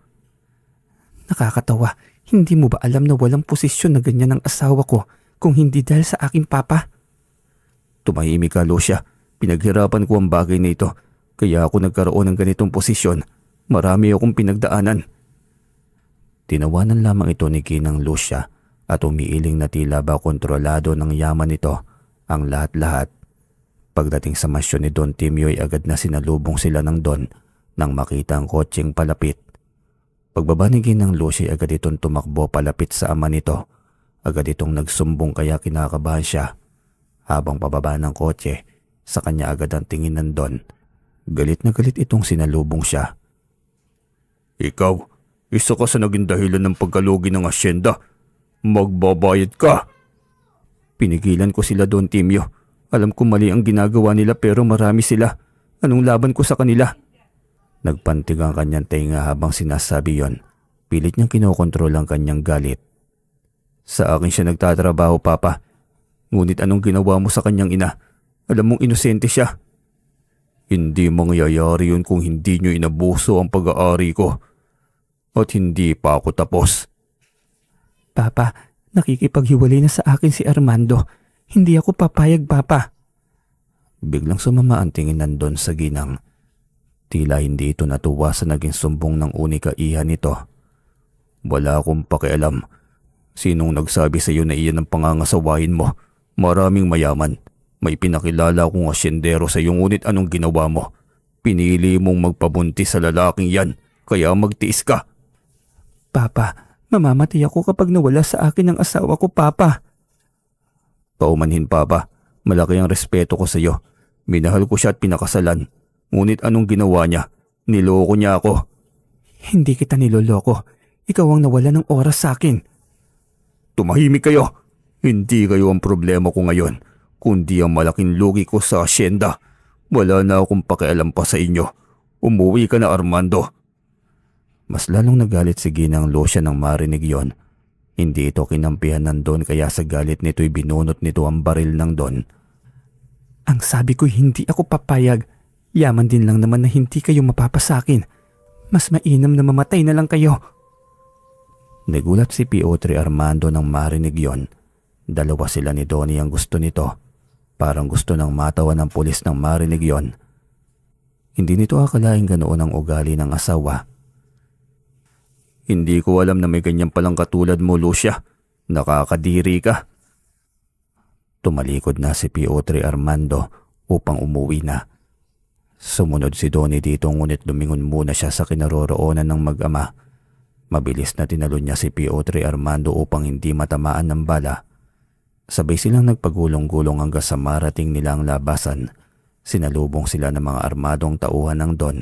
Nakakatawa, hindi mo ba alam na walang posisyon na ganyan ang asawa ko kung hindi dahil sa aking papa? Tumahimik ka, Lucia. Pinaghirapan ko ang bagay na ito, kaya ako nagkaroon ng ganitong posisyon. Marami akong pinagdaanan. Tinawanan lamang ito ni Ginang Lucia at umiiling na tila ba kontrolado ng yaman nito ang lahat-lahat. Pagdating sa mansyon ni Don Timio ay agad na sinalubong sila ng Don nang makita ang kotseng palapit. Pagbaba ni Ginang Lucia ay agad itong tumakbo palapit sa ama nito. Agad itong nagsumbong kaya kinakabahan siya. Habang pababa ng kotse, sa kanya agad ang tingin ng Don. Galit na galit itong sinalubong siya. Ikaw, isa ka sa naging dahilan ng pagkalugi ng asyenda. Magbabayad ka. Pinigilan ko sila, Don Timio. Alam ko mali ang ginagawa nila pero marami sila. Anong laban ko sa kanila? Nagpantig ang kanyang tenga habang sinasabi yon. Pilit niyang kinokontrol ang kanyang galit. Sa akin siya nagtatrabaho, Papa. Ngunit anong ginawa mo sa kanyang ina? Alam mong inosente siya. Hindi mangyayari yun kung hindi niyo inabuso ang pag-aari ko. At hindi pa ako tapos. Papa, nakikipaghiwalay na sa akin si Armando. Hindi ako papayag, Papa. Biglang sumama ang tingin ng Don sa ginang. Tila hindi ito natuwa sa naging sumbong ng unika iha nito. Wala akong pakialam. Sinong nagsabi sa iyo na iyan ang pangangasawain mo? Maraming mayaman. May pinakilala akong asyendero sa iyo, ngunit anong ginawa mo? Pinili mong magpabuntis sa lalaking yan, kaya magtiis ka. Papa, mamamatay ako kapag nawala sa akin ang asawa ko, Papa. Paumanhin, Papa. Malaki ang respeto ko sa iyo. Minahal ko siya at pinakasalan. Ngunit anong ginawa niya? Niloko niya ako. Hindi kita niloloko. Ikaw ang nawala ng oras sa akin. Tumahimik kayo. Hindi kayo ang problema ko ngayon, kundi ang malaking lugi ko sa asyenda. Wala na akong pakialam pa sa inyo. Umuwi ka na, Armando. Mas lalong nagalit si Ginang Lucia nang marinig yon. Hindi ito kinampihan ng Don kaya sa galit nito'y binunot nito ang baril ng Don. Ang sabi ko'y hindi ako papayag. Yaman din lang naman na hindi kayo mapapasakin. Mas mainam na mamatay na lang kayo. Nagulat si Piotr Armando nang marinig yon. Dalawa sila ni Donnie ang gusto nito. Parang gusto nang matawa ng pulis nang marinig yon. Hindi nito akalaing ganoon ang ugali ng asawa. Hindi ko alam na may ganyan palang katulad mo, Lucia. Nakakadiri ka. Tumalikod na si Piotr Armando upang umuwi na. Sumunod si Donnie dito ngunit lumingon muna siya sa kinaroroonan ng mag-ama. Mabilis na tinalon niya si Piotr Armando upang hindi matamaan ng bala. Sabay silang nagpagulong-gulong hanggang sa marating nila ang labasan. Sinalubong sila ng mga armadong tauhan ng Don.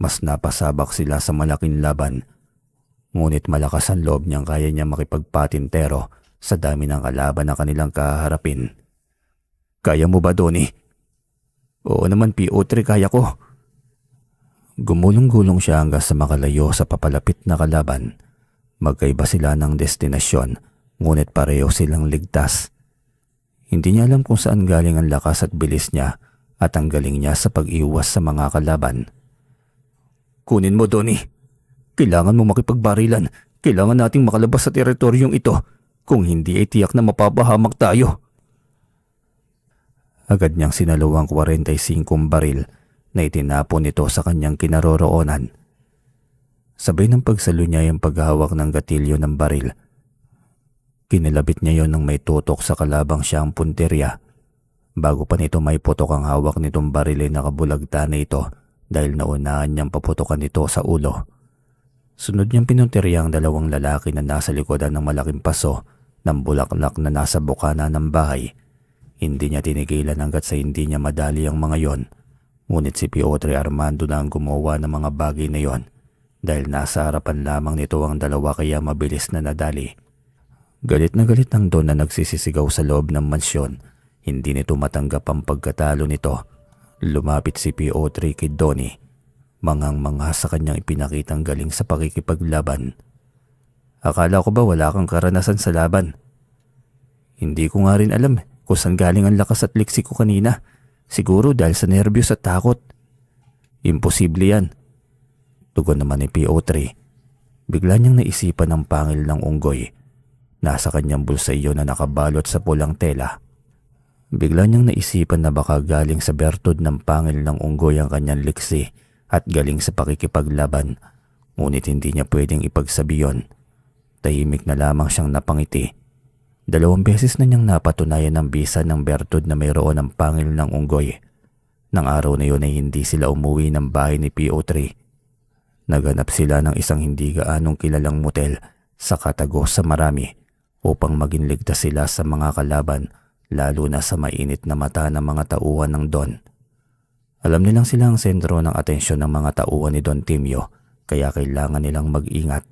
Mas napasabak sila sa malaking laban. Ngunit malakas ang loob niyang kaya niya makipagpatintero sa dami ng kalaban na kanilang kaharapin. Kaya mo ba, Donnie? Oo naman, PO3, kaya ko. Gumulong-gulong siya hanggang sa makalayo sa papalapit na kalaban. Magkaiba sila ng destinasyon, ngunit pareho silang ligtas. Hindi niya alam kung saan galing ang lakas at bilis niya at ang galing niya sa pag-iwas sa mga kalaban. Kunin mo, Donnie. Kailangan mo makipagbarilan. Kailangan nating makalabas sa teritoryong ito. Kung hindi ay tiyak na mapapahamak tayo. Agad niyang sinalo ang 45 baril na itinapon nito sa kanyang kinaroroonan. Sabay ng pagsalo niya yung paghawak ng gatilyo ng baril. Kinilabit niya yon ng may tutok sa kalabang siyang punterya. Bago pa nito may putok ang hawak nitong baril ay nakabulagta na ito dahil naunahan niyang paputokan nito sa ulo. Sunod niyang pinunterya ang dalawang lalaki na nasa likodan ng malaking paso ng bulaklak na nasa bukana ng bahay. Hindi niya tinigilan hanggat sa hindi niya madali ang mga yon. Ngunit si Piotr Armando na ang gumawa ng mga bagay na yon dahil nasa harapan lamang nito ang dalawa kaya mabilis na nadali. Galit ang Don na nagsisisigaw sa loob ng mansyon. Hindi nito matanggap ang pagkatalo nito. Lumapit si Piotr kay Donnie. Mangang-mangha sa kanyang ipinakitang galing sa pakikipaglaban. Akala ko ba wala kang karanasan sa laban? Hindi ko nga rin alam kung saan galing ang lakas at liksi ko kanina. Siguro dahil sa nerbiyos at takot. Imposible yan. Tugon naman ni Piotr. Bigla niyang naisipan ang pangil ng unggoy. Nasa kanyang bulsa iyon na nakabalot sa pulang tela. Bigla niyang naisipan na baka galing sa bertud ng pangil ng unggoy ang kanyang liksi at galing sa pakikipaglaban. Ngunit hindi niya pwedeng ipagsabi yon. Tahimik na lamang siyang napangiti. 2 beses na niyang napatunayan ang bisa ng bertud na mayroon ng pangil ng unggoy. Nang araw na yun ay hindi sila umuwi ng bahay ni Piotr. Naghanap sila ng isang hindi gaanong kilalang motel sa katago sa marami upang maging ligtas sila sa mga kalaban, lalo na sa mainit na mata ng mga tauhan ng Don. Alam nilang sila ang sentro ng atensyon ng mga tauhan ni Don Timio, kaya kailangan nilang mag-ingat.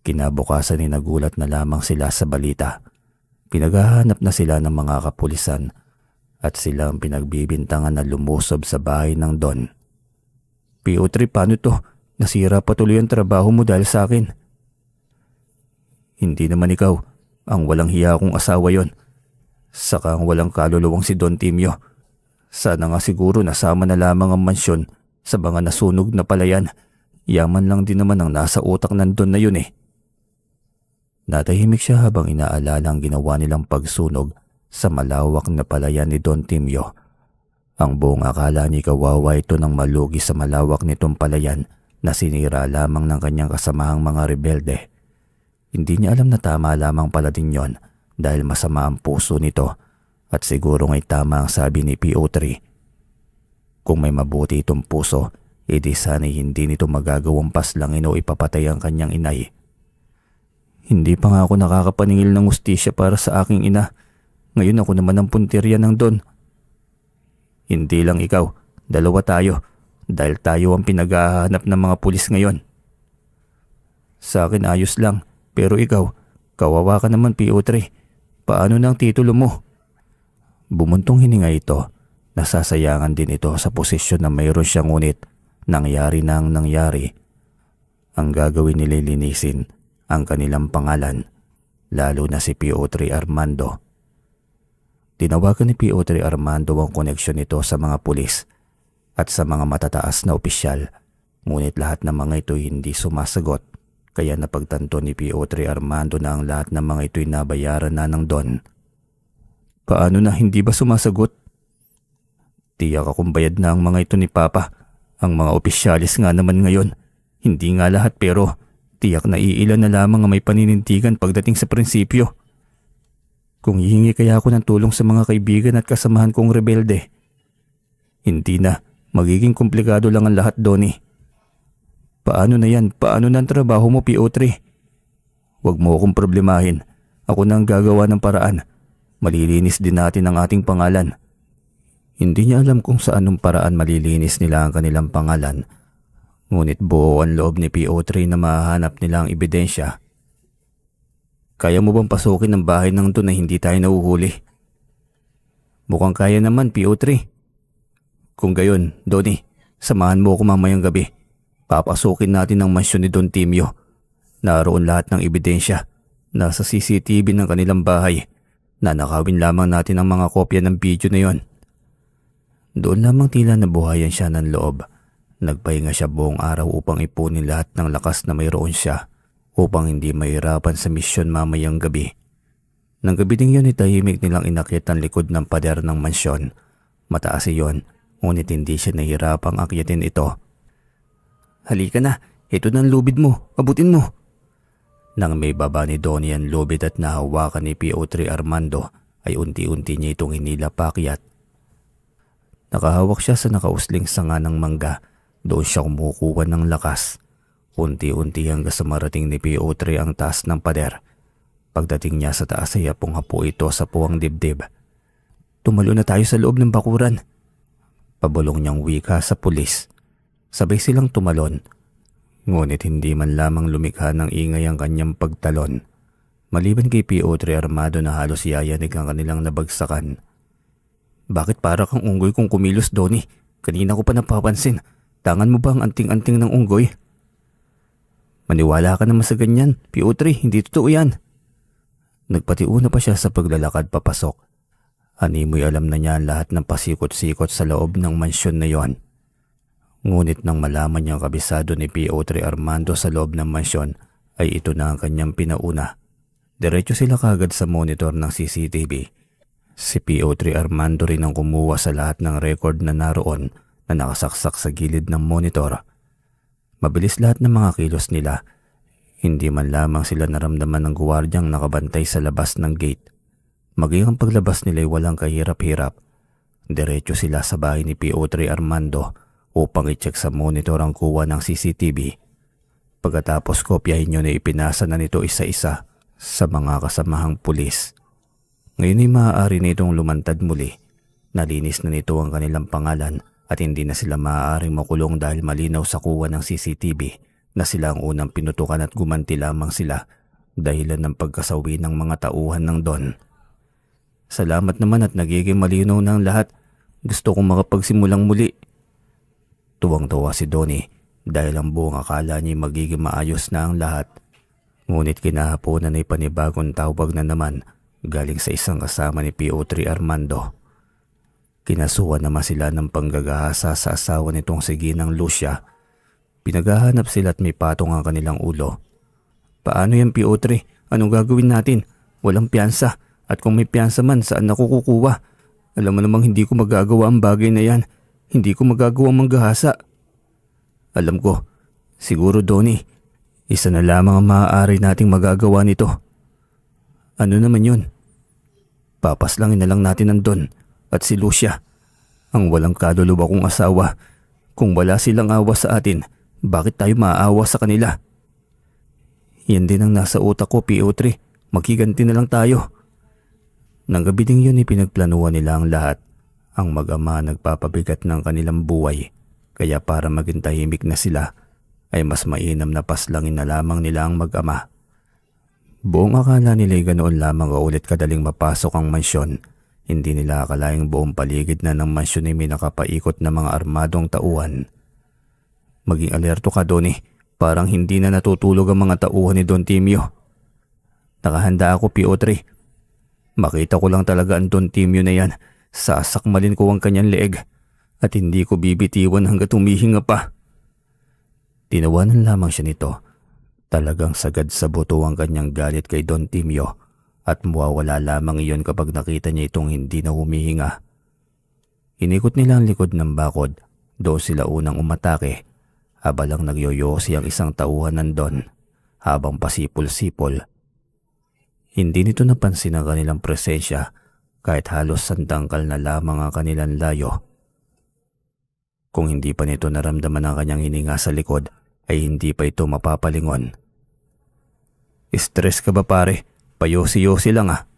Kinabukasan ay nagulat na lamang sila sa balita. Pinaghahanap na sila ng mga kapulisan at sila ang pinagbibintangan na lumusob sa bahay ng Don. Piotr, paano to? Nasira patuloy ang trabaho mo dahil sa akin. Hindi naman ikaw. Ang walang hiya kong asawa yon. Saka ang walang kaluluwang si Don Timio. Sana nga siguro nasama na lamang ang mansyon sa mga nasunog na palayan. Yaman lang din naman ang nasa utak ng Don na yun eh. Natahimik siya habang inaalala ang ginawa nilang pagsunog sa malawak na palayan ni Don Timio. Ang buong akala ni kawawa ito nang malugi sa malawak nitong palayan na sinira lamang ng kanyang kasamahang mga rebelde. Hindi niya alam na tama lamang pala din yon dahil masama ang puso nito at siguro ngay tama ang sabi ni Piotr. Kung may mabuti itong puso, edi sana'y hindi nito magagawang paslangin o ipapatay ang kanyang inay. Hindi pa nga ako nakakapaningil ng hustisya para sa aking ina. Ngayon ako naman ang puntirya ng Don. Hindi lang ikaw, 2 tayo. Dahil tayo ang pinaghahanap ng mga pulis ngayon. Sa akin ayos lang, pero ikaw, kawawa ka naman Piotr. Paano na ang titulo mo? Bumuntong hininga ito. Nasasayangan din ito sa posisyon na mayroon siya ngunit nangyari na ang nangyari. Ang gagawin nila linisin ang kanilang pangalan, lalo na si Piotr Armando. Tinawagan ni Piotr Armando ang koneksyon nito sa mga pulis at sa mga matataas na opisyal, ngunit lahat ng mga ito hindi sumasagot, kaya napagtanto ni Piotr Armando na ang lahat ng mga ito'y nabayaran na ng Don. Paano na hindi ba sumasagot? Tiyak akong bayad na ang mga ito ni Papa. Ang mga opisyalis nga naman ngayon, hindi nga lahat pero tiyak na iilan na lamang ang may paninindigan pagdating sa prinsipyo. Kung hihingi kaya ako ng tulong sa mga kaibigan at kasamahan kong rebelde, hindi na, magiging komplikado lang ang lahat, Donnie. Paano na yan? Paano na ang trabaho mo, Piotr? Huwag mo akong problemahin. Ako na ang gagawa ng paraan. Malilinis din natin ang ating pangalan. Hindi niya alam kung sa anong paraan malilinis nila ang kanilang pangalan Ngunit buo ang loob ni PO3 na mahanap nila ang ebidensya. Kaya mo bang pasukin ang bahay ng Don na hindi tayo nahuhuli? Mukhang kaya naman, PO3. Kung gayon, Donnie, samahan mo ako mamayang gabi. Papasukin natin ang mansyon ni Don Timio. Naroon lahat ng ebidensya. Nasa CCTV ng kanilang bahay. Nanakawin lamang natin ang mga kopya ng video na yon. Doon lamang tila nabuhayan siya ng loob. Nagpahinga siya buong araw upang ipunin lahat ng lakas na mayroon siya upang hindi mahirapan sa misyon mamayang gabi. Nang gabi ding yun, tahimik nilang inakyat ang likod ng pader ng mansyon. Mataas iyon, ngunit hindi siya nahirapang akyatin ito. Halika na, ito na ang lubid mo, abutin mo. Nang may baba ni Donnie ang lubid at nahawakan ni PO3 Armando, ay unti-unti niya itong hinila paakyat. Nakahawak siya sa nakausling sanga ng mangga. Doon siya kumukuha ng lakas. Unti-unti hanggang sa marating ni PO3 ang taas ng pader. Pagdating niya sa taas ay hapong-hapo ito sa puwang dibdib. Tumalo na tayo sa loob ng bakuran. Pabulong niyang wika sa pulis. Sabay silang tumalon. Ngunit hindi man lamang lumikha ng ingay ang kanyang pagtalon. Maliban kay PO3 Armando na halos yayanig ang kanilang nabagsakan. Bakit para kang unggoy kung kumilos, Donnie? Kanina ko pa napapansin. Tangan mo ba ang anting-anting ng unggoy? Maniwala ka naman sa ganyan, PO3, hindi totoo yan. Nagpatiuna pa siya sa paglalakad papasok. Animoy alam na niya ang lahat ng pasikot-sikot sa loob ng mansyon na yon. Ngunit nang malaman niyang kabisado ni PO3 Armando sa loob ng mansyon, ay ito na ang kanyang pinauna. Diretso sila kagad sa monitor ng CCTV. Si PO3 Armando rin ang kumuha sa lahat ng record na naroon na nakasaksak sa gilid ng monitor. Mabilis lahat ng mga kilos nila. Hindi man lamang sila naramdaman ng guwardyang nakabantay sa labas ng gate. Maging ang paglabas nila ay walang kahirap-hirap. Diretso sila sa bahay ni PO3 Armando upang i-check sa monitor ang kuha ng CCTV. Pagkatapos kopyahin niyo na ipinasa na nito isa-isa sa mga kasamahang pulis. Ngayon ay maaari nitong lumantad muli. Nalinis na nito ang kanilang pangalan at hindi na sila maaaring makulong dahil malinaw sa kuha ng CCTV na sila ang unang pinutukan at gumanti lamang sila dahilan ng pagkasawi ng mga tauhan ng Don. Salamat naman at nagiging malinaw na ang lahat. Gusto kong makapagsimulang muli. Tuwang-tuwa si Donnie dahil ang buong akala niya magiging maayos na ang lahat. Ngunit kinahaponan ay panibagong tawag na naman galing sa isang kasama ni PO3 Armando. Kinasuhan naman sila ng panggagahasa sa asawa nitong si Ginang Lucia. Pinaghahanap sila at may patong ang kanilang ulo. Paano yan, PO3? Anong gagawin natin? Walang piyansa. At kung may piyansa man, saan ako kukuha? Alam mo namang hindi ko magagawa ang bagay na yan. Hindi ko magagawa manggahasa. Alam ko. Siguro, Donnie, isa na lamang ang maaari nating magagawa nito. Ano naman yun? Papaslangin na lang natin ang Don at si Lucia. Ang walang kaluluwa kong asawa. Kung wala silang awa sa atin, bakit tayo maaawa sa kanila? Yan din ang nasa utak ko, PO3. Maghiganti na lang tayo. Nang gabi ding yun pinagplanuhan nila ang lahat. Ang mag-ama nagpapabigat ng kanilang buhay. Kaya para maging tahimik na sila, ay mas mainam na paslangin na lamang nila ang mag-ama. Buong akala nila'y ganoon lamang ulit kadaling mapasok ang mansyon. Hindi nila akalaing buong paligid na ng mansyon ay may nakapaikot na mga armadong tauhan. Maging alerto ka, Donnie. Parang hindi na natutulog ang mga tauhan ni Don Timio. Nakahanda ako, PO3. Makita ko lang talaga ang Don Timio na yan. Sasakmalin ko ang kanyang leeg at hindi ko bibitiwan hanggat humihinga pa. Tinawanan lamang siya nito. Talagang sagad sa buto ang kanyang galit kay Don Timio at mawawala lamang iyon kapag nakita niya itong hindi na humihinga. Inikot nila ang likod ng bakod. Doon sila unang umatake. Habalang nagyoyosi ang isang tauhan ng Don habang pasipol-sipol. Hindi nito napansin ang kanilang presensya kahit halos sandangkal na lamang ang kanilang layo. Kung hindi pa nito naramdaman ang kanyang hininga sa likod, ay hindi pa ito mapapalingon. Stress ka ba, pare? Payosi-yosi lang ah.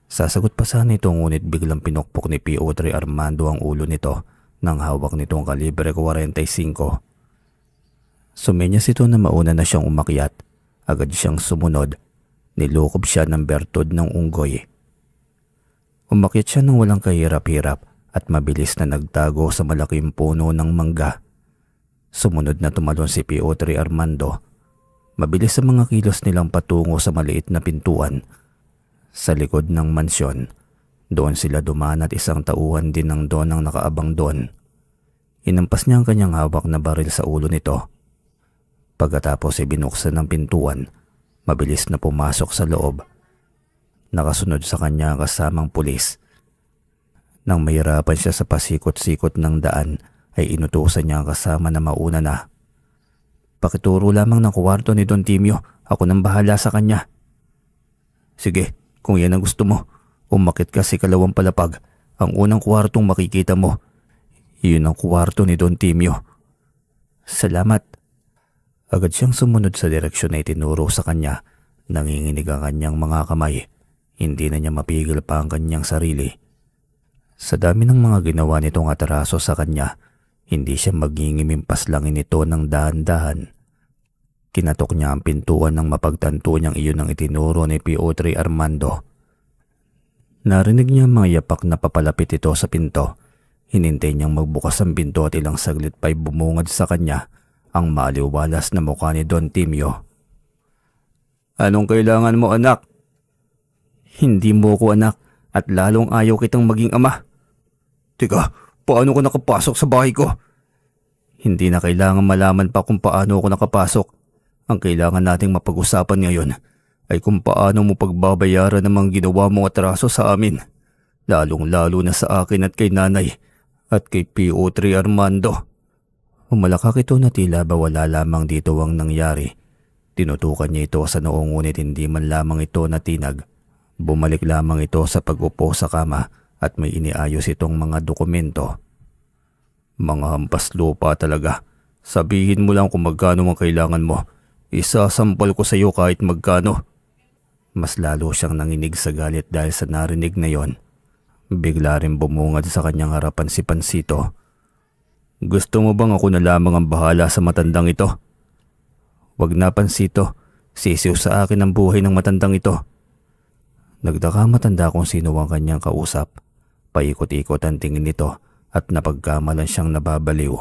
Sasagot pa sana ito ngunit biglang pinukpok ni PO3 Armando ang ulo nito nang hawak nitong kalibre 45. Sumenyas ito na mauna na siyang umakyat. Agad siyang sumunod. Nilukob siya ng bertod ng unggoy. Umakyat siya ng walang kahirap-hirap at mabilis na nagtago sa malaking puno ng mangga. Sumunod na tumalon si Piotr Armando. Mabilis sa mga kilos nilang patungo sa maliit na pintuan. Sa likod ng mansyon, doon sila dumaan at isang tauhan din ng Don ang nakaabang doon. Inampas niya ang kanyang hawak na baril sa ulo nito. Pagkatapos ay binuksan ng pintuan, mabilis na pumasok sa loob. Nakasunod sa kanya ang kasamang pulis. Nang mahirapan siya sa pasikot-sikot ng daan, ay inutusan niya ang kasama na mauna na. Pakituro lamang ng kwarto ni Don Timio, ako nang bahala sa kanya. Sige, kung yan ang gusto mo, umakit ka sa ikalawang palapag. Ang unang kwartong makikita mo, iyon ang kwarto ni Don Timio. Salamat. Agad siyang sumunod sa direksyon na itinuro sa kanya. Nanginginig ang kanyang mga kamay. Hindi na niya mapigil pa ang kanyang sarili. Sa dami ng mga ginawa nitong atraso sa kanya, hindi siya magingimimpas langin ito ng dahan-dahan. Kinatok niya ang pintuan ng mapagtanto niyang iyon ang itinuro ni Piotr Armando. Narinig niya mga yapak na papalapit ito sa pinto. Hinintay niyang magbukas ang pinto at ilang saglit pa'y bumungad sa kanya ang maliwalas na mukha ni Don Timio. Anong kailangan mo, anak? Hindi mo ko anak at lalong ayaw kitang maging ama. Teka, paano ko nakapasok sa bahay ko? Hindi na kailangan malaman pa kung paano ako nakapasok. Ang kailangan nating mapag-usapan ngayon ay kung paano mo pagbabayaran ng mga ginawa mong atraso sa amin. Lalong-lalo na sa akin at kay nanay at kay Piotr Armando. Umalakak ito na tila ba wala lamang dito ang nangyari. Tinutukan niya ito sa noo ngunit hindi man lamang ito natinag. Bumalik lamang ito sa pag-upo sa kama at may iniayos itong mga dokumento. Mga hampas lupa talaga. Sabihin mo lang kung magkano ang kailangan mo. Isasampal ko sa iyo kahit magkano. Mas lalo siyang nanginig sa galit dahil sa narinig na yon. Bigla rin bumungad sa kanyang harapan si Pansito. Gusto mo bang ako na lamang ang bahala sa matandang ito? Wag na, Pansito. Sisiw sa akin ang buhay ng matandang ito. Nagdaka matanda kung sino ang kanyang kausap. Paikot-ikot ang tingin nito at napagkamalan siyang nababaliw.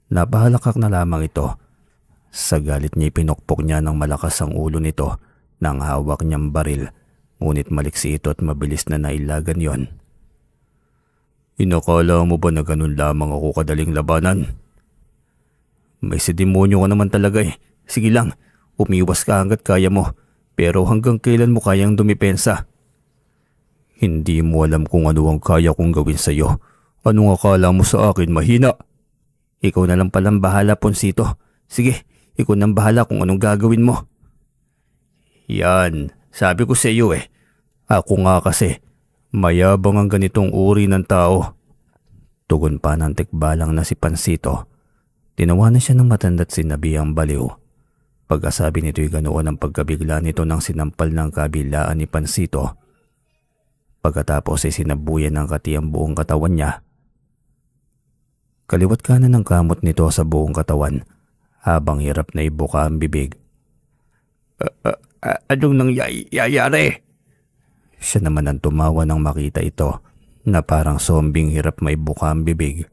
Napahalakak na lamang ito. Sa galit niya pinukpok niya ng malakas ang ulo nito nang hawak niyang baril. Ngunit maliksi ito at mabilis na nailagan yon. Inakala mo ba na ganun lamang ako kadaling labanan? May sidemonyo ka naman talaga eh. Sige lang, umiwas ka hanggat kaya mo. Pero hanggang kailan mo kayang dumipensa? Hindi mo alam kung ano ang kaya kong gawin sa iyo. Anong akala mo sa akin, mahina? Ikaw na lang palang bahala, Ponsito. Sige, ikaw nang bahala kung anong gagawin mo. Yan, sabi ko sa iyo eh. Ako nga kasi, mayabang ang ganitong uri ng tao. Tugon pa ng tikbalang na si Pansito. Tinawanan siya ng matanda't sinabi ang baliw. Pagkasabi nito'y ganoon ang pagkabigla nito nang sinampal ng kabilaan ni Pansito. Pagkatapos ay sinabuyan ng kati ang buong katawan niya. Kaliwat kanan ng kamot nito sa buong katawan habang hirap na ibuka ang bibig. Anong nangyayari? Siya naman ang tumawa nang makita ito na parang zombing hirap maibuka ang bibig.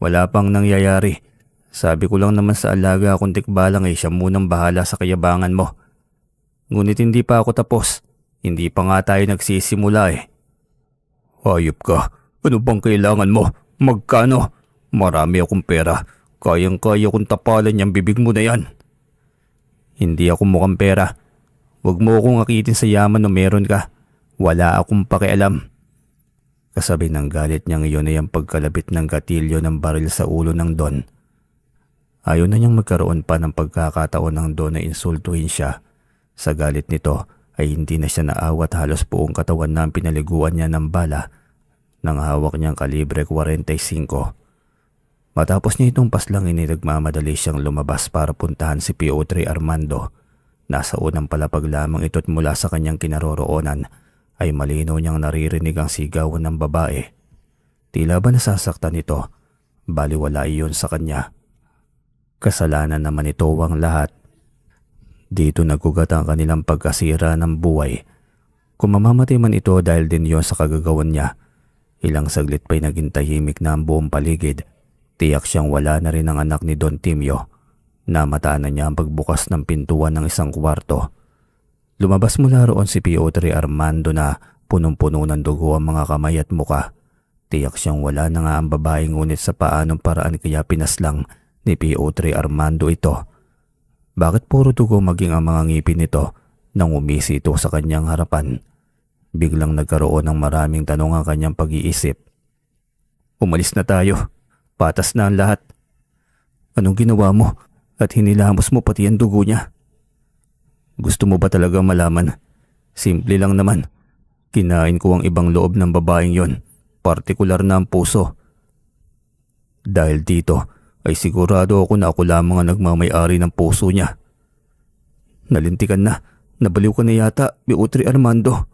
Wala pang nangyayari. Sabi ko lang naman sa alaga akong tikbalang ay siya munang bahala sa kayabangan mo. Ngunit hindi pa ako tapos. Hindi pa nga tayo nagsisimula eh. Hayop ka. Ano bang kailangan mo? Magkano? Marami akong pera. Kayang-kaya kong tapalan yung bibig mo na yan. Hindi ako mukhang pera. Huwag mo akong akitin sa yaman na meron ka. Wala akong pakialam. Kasabi ng galit niyang iyon ay ang pagkalabit ng gatilyo ng baril sa ulo ng Don. Ayaw na niyang magkaroon pa ng pagkakataon ng Don na insultuhin siya. Sa galit nito ay hindi na siya naawat, halos buong katawan na ang pinaliguan niya ng bala nang hawak niyang kalibre 45. Matapos niya itong paslangin ay nagmamadali siyang lumabas para puntahan si Piotr Armando. Nasa unang palapag lamang ito't mula sa kanyang kinaroroonan ay malinaw niyang naririnig ang sigawan ng babae. Tila ba nasasaktan ito? Baliwala iyon sa kanya. Kasalanan naman ito ang lahat. Dito nagugat ang kanilang pagkasira ng buhay. Kung mamamatay man ito dahil din yon sa kagagawan niya, ilang saglit pa'y naging tahimik na ang buong paligid. Tiyak siyang wala na rin ang anak ni Don Timio. Namataan na niya ang pagbukas ng pintuan ng isang kwarto. Lumabas mula roon si Piotr Armando na punong-puno ng dugo ang mga kamay at muka. Tiyak siyang wala na nga ang babae, ngunit sa paanong paraan kaya pinaslang ni Piotr Armando ito? Bakit puro dugo maging ang mga ngipin nito nang umisi ito sa kanyang harapan? Biglang nagkaroon ng maraming tanong ang kanyang pag-iisip. Umalis na tayo. Patas na ang lahat. Anong ginawa mo at hinilamos mo pati ang dugo niya? Gusto mo ba talaga malaman? Simple lang naman. Kinain ko ang ibang loob ng babaeng yon, partikular na ang puso. Dahil dito ay sigurado ako na ako lamang ang nagmamay-ari ng puso niya. Nalintikan na. Nabaliw ka na yata, Piotr Armando.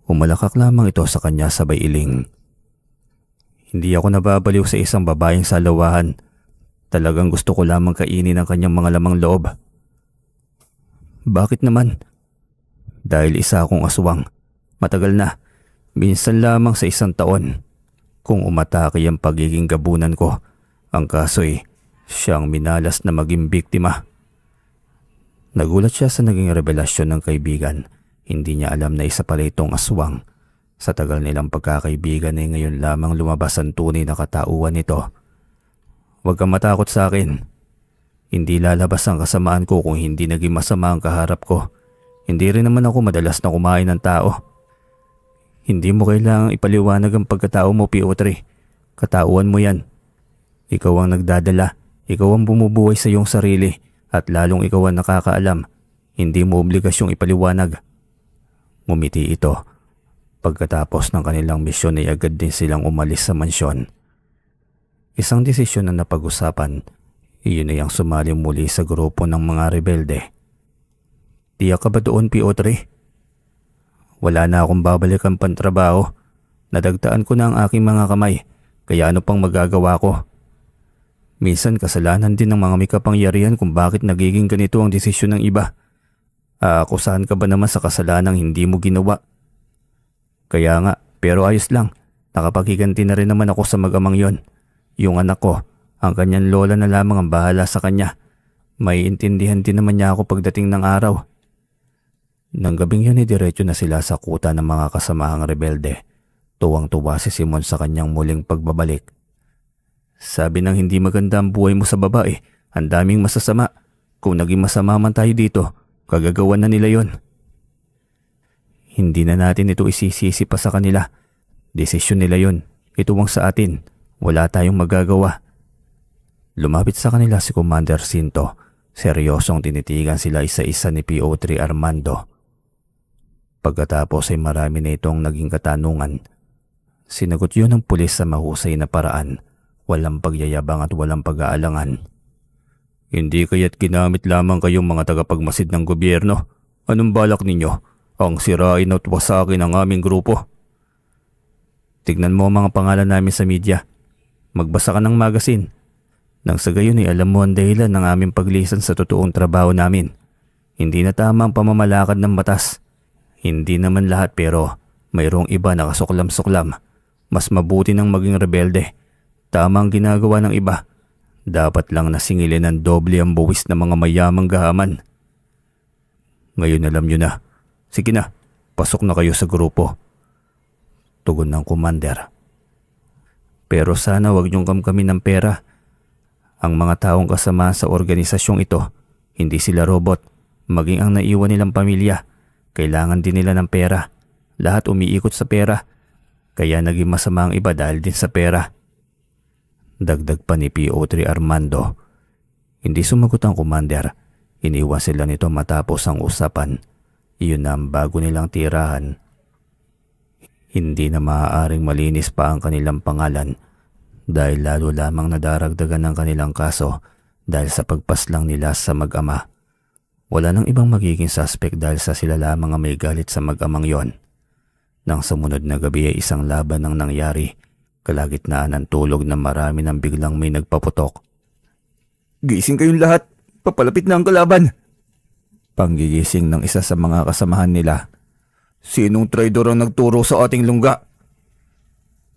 Umalakak lamang ito sa kanya sabay iling. Hindi ako nababaliw sa isang babaeng salawahan. Talagang gusto ko lamang kainin ang kanyang mga lamang loob. Bakit naman? Dahil isa akong aswang. Matagal na. Minsan lamang sa isang taon. Kung umatake ang pagiging gabunan ko, ang kaso'y siyang minalas na maging biktima. Nagulat siya sa naging revelasyon ng kaibigan. Hindi niya alam na isa pala itong aswang. Sa tagal nilang pagkakaibigan ay ngayon lamang lumabas ang tunay na katauhan nito. Huwag kang matakot sa akin. Hindi lalabas ang kasamaan ko kung hindi naging masama ang kaharap ko. Hindi rin naman ako madalas na kumain ng tao. Hindi mo kailangang ipaliwanag ang pagkatao mo, Piotr. Katauhan mo yan. Ikaw ang nagdadala. Ikaw ang bumubuhay sa iyong sarili at lalong ikaw ang nakakaalam. Hindi mo obligasyong ipaliwanag. Ngumiti ito. Pagkatapos ng kanilang misyon ay agad din silang umalis sa mansyon. Isang desisyon na napag-usapan, iyon ay ang sumali muli sa grupo ng mga rebelde. Tiyak ka ba doon, Piotr? Wala na akong babalikan pantrabaho. Nadagtaan ko na ang aking mga kamay, kaya ano pang magagawa ko? Minsan kasalanan din ng mga may kapangyarihan kung bakit nagiging ganito ang desisyon ng iba. Aakusahan ka ba naman sa kasalanang hindi mo ginawa? Kaya nga, pero ayos lang. Nakapaghiganti na rin naman ako sa mag-amang yon. Yung anak ko, ang kanyang lola na lamang ang bahala sa kanya. May intindihan din naman niya ako pagdating ng araw. Nang gabing yun ay diretso na sila sa kuta ng mga kasamahang rebelde. Tuwang-tuwa si Simon sa kanyang muling pagbabalik. Sabi nang hindi maganda ang buhay mo sa babae, ang daming masasama. Kung naging masama man tayo dito, kagagawan na nila yon. Hindi na natin ito isisisi pa sa kanila. Desisyon nila yon. Ito ang sa atin. Wala tayong magagawa. Lumapit sa kanila si Commander Cinto. Seryosong tinitigan sila isa-isa ni Piotr Armando. Pagkatapos ay marami na itong naging katanungan. Sinagot yun ng pulis sa mahusay na paraan. Walang pagyayabang at walang pag-aalangan. Hindi kaya't ginamit lamang kayong mga tagapagmasid ng gobyerno? Anong balak ninyo? Ang sirain at wasakin ang aming grupo. Tignan mo ang mga pangalan namin sa media. Magbasa ka ng magazine. Nang sa gayon ay alam mo ang dahilan ng aming paglisan sa totoong trabaho namin. Hindi na tama ang pamamalakad ng batas. Hindi naman lahat pero mayroong iba na kasuklam-suklam. Mas mabuti nang maging rebelde. Tama ang ginagawa ng iba. Dapat lang nasingilin ng doble ang buwis ng mga mayamang gahaman. Ngayon alam nyo na. Sige na, pasok na kayo sa grupo. Tugon ng commander. Pero sana wag niyong kamkamin ng pera. Ang mga taong kasama sa organisasyong ito, hindi sila robot. Maging ang naiwan nilang pamilya, kailangan din nila ng pera. Lahat umiikot sa pera. Kaya naging masama ang iba dahil din sa pera. Dagdag pa ni Piotr Armando. Hindi sumagot ang commander. Iniwan sila nito matapos ang usapan. Iyon na ang bago nilang tirahan. Hindi na maaaring malinis pa ang kanilang pangalan dahil lalo lamang nadaragdagan ng kanilang kaso dahil sa pagpaslang nila sa mag-ama. Wala nang ibang magiging suspect dahil sa sila lamang ang may galit sa mag-amang yon. Nang sumunod na gabi ay isang laban ang nangyari, kalagitnaan ng tulog na marami nang biglang may nagpaputok. Gising kayong lahat. Papalapit na ang kalaban. Panggigising ng isa sa mga kasamahan nila. Sinong traidor ang nagturo sa ating lungga?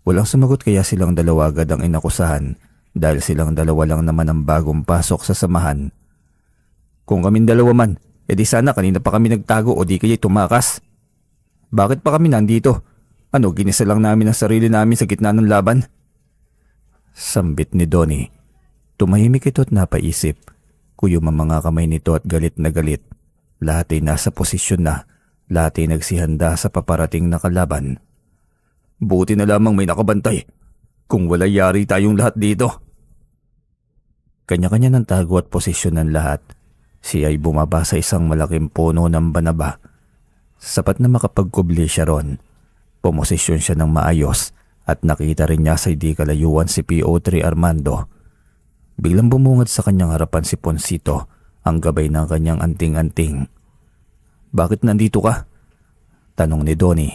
Walang sumagot kaya silang dalawa agad ang inakusahan dahil silang dalawa lang naman ang bagong pasok sa samahan. Kung kaming dalawa man, edi sana kanina pa kami nagtago o di kaya tumakas. Bakit pa kami nandito? Ano, ginisa lang namin ang sarili namin sa gitna ng laban? Sambit ni Donnie. Tumahimik ito at napaisip. Kuyom ang mga kamay nito at galit na galit. Lahat ay nasa posisyon na. Lahat ay nagsihanda sa paparating na kalaban. Buti na lamang may nakabantay. Kung wala yari tayong lahat dito. Kanya-kanya ng tago at posisyon ng lahat. Siya ay bumaba sa isang malaking puno ng banaba. Sapat na makapagkubli siya ron. Pumosisyon siya ng maayos at nakita rin niya sa di kalayuan si PO3 Armando. Biglang bumungad sa kanyang harapan si Ponsito, ang gabay ng kanyang anting-anting. Bakit nandito ka? Tanong ni Donnie.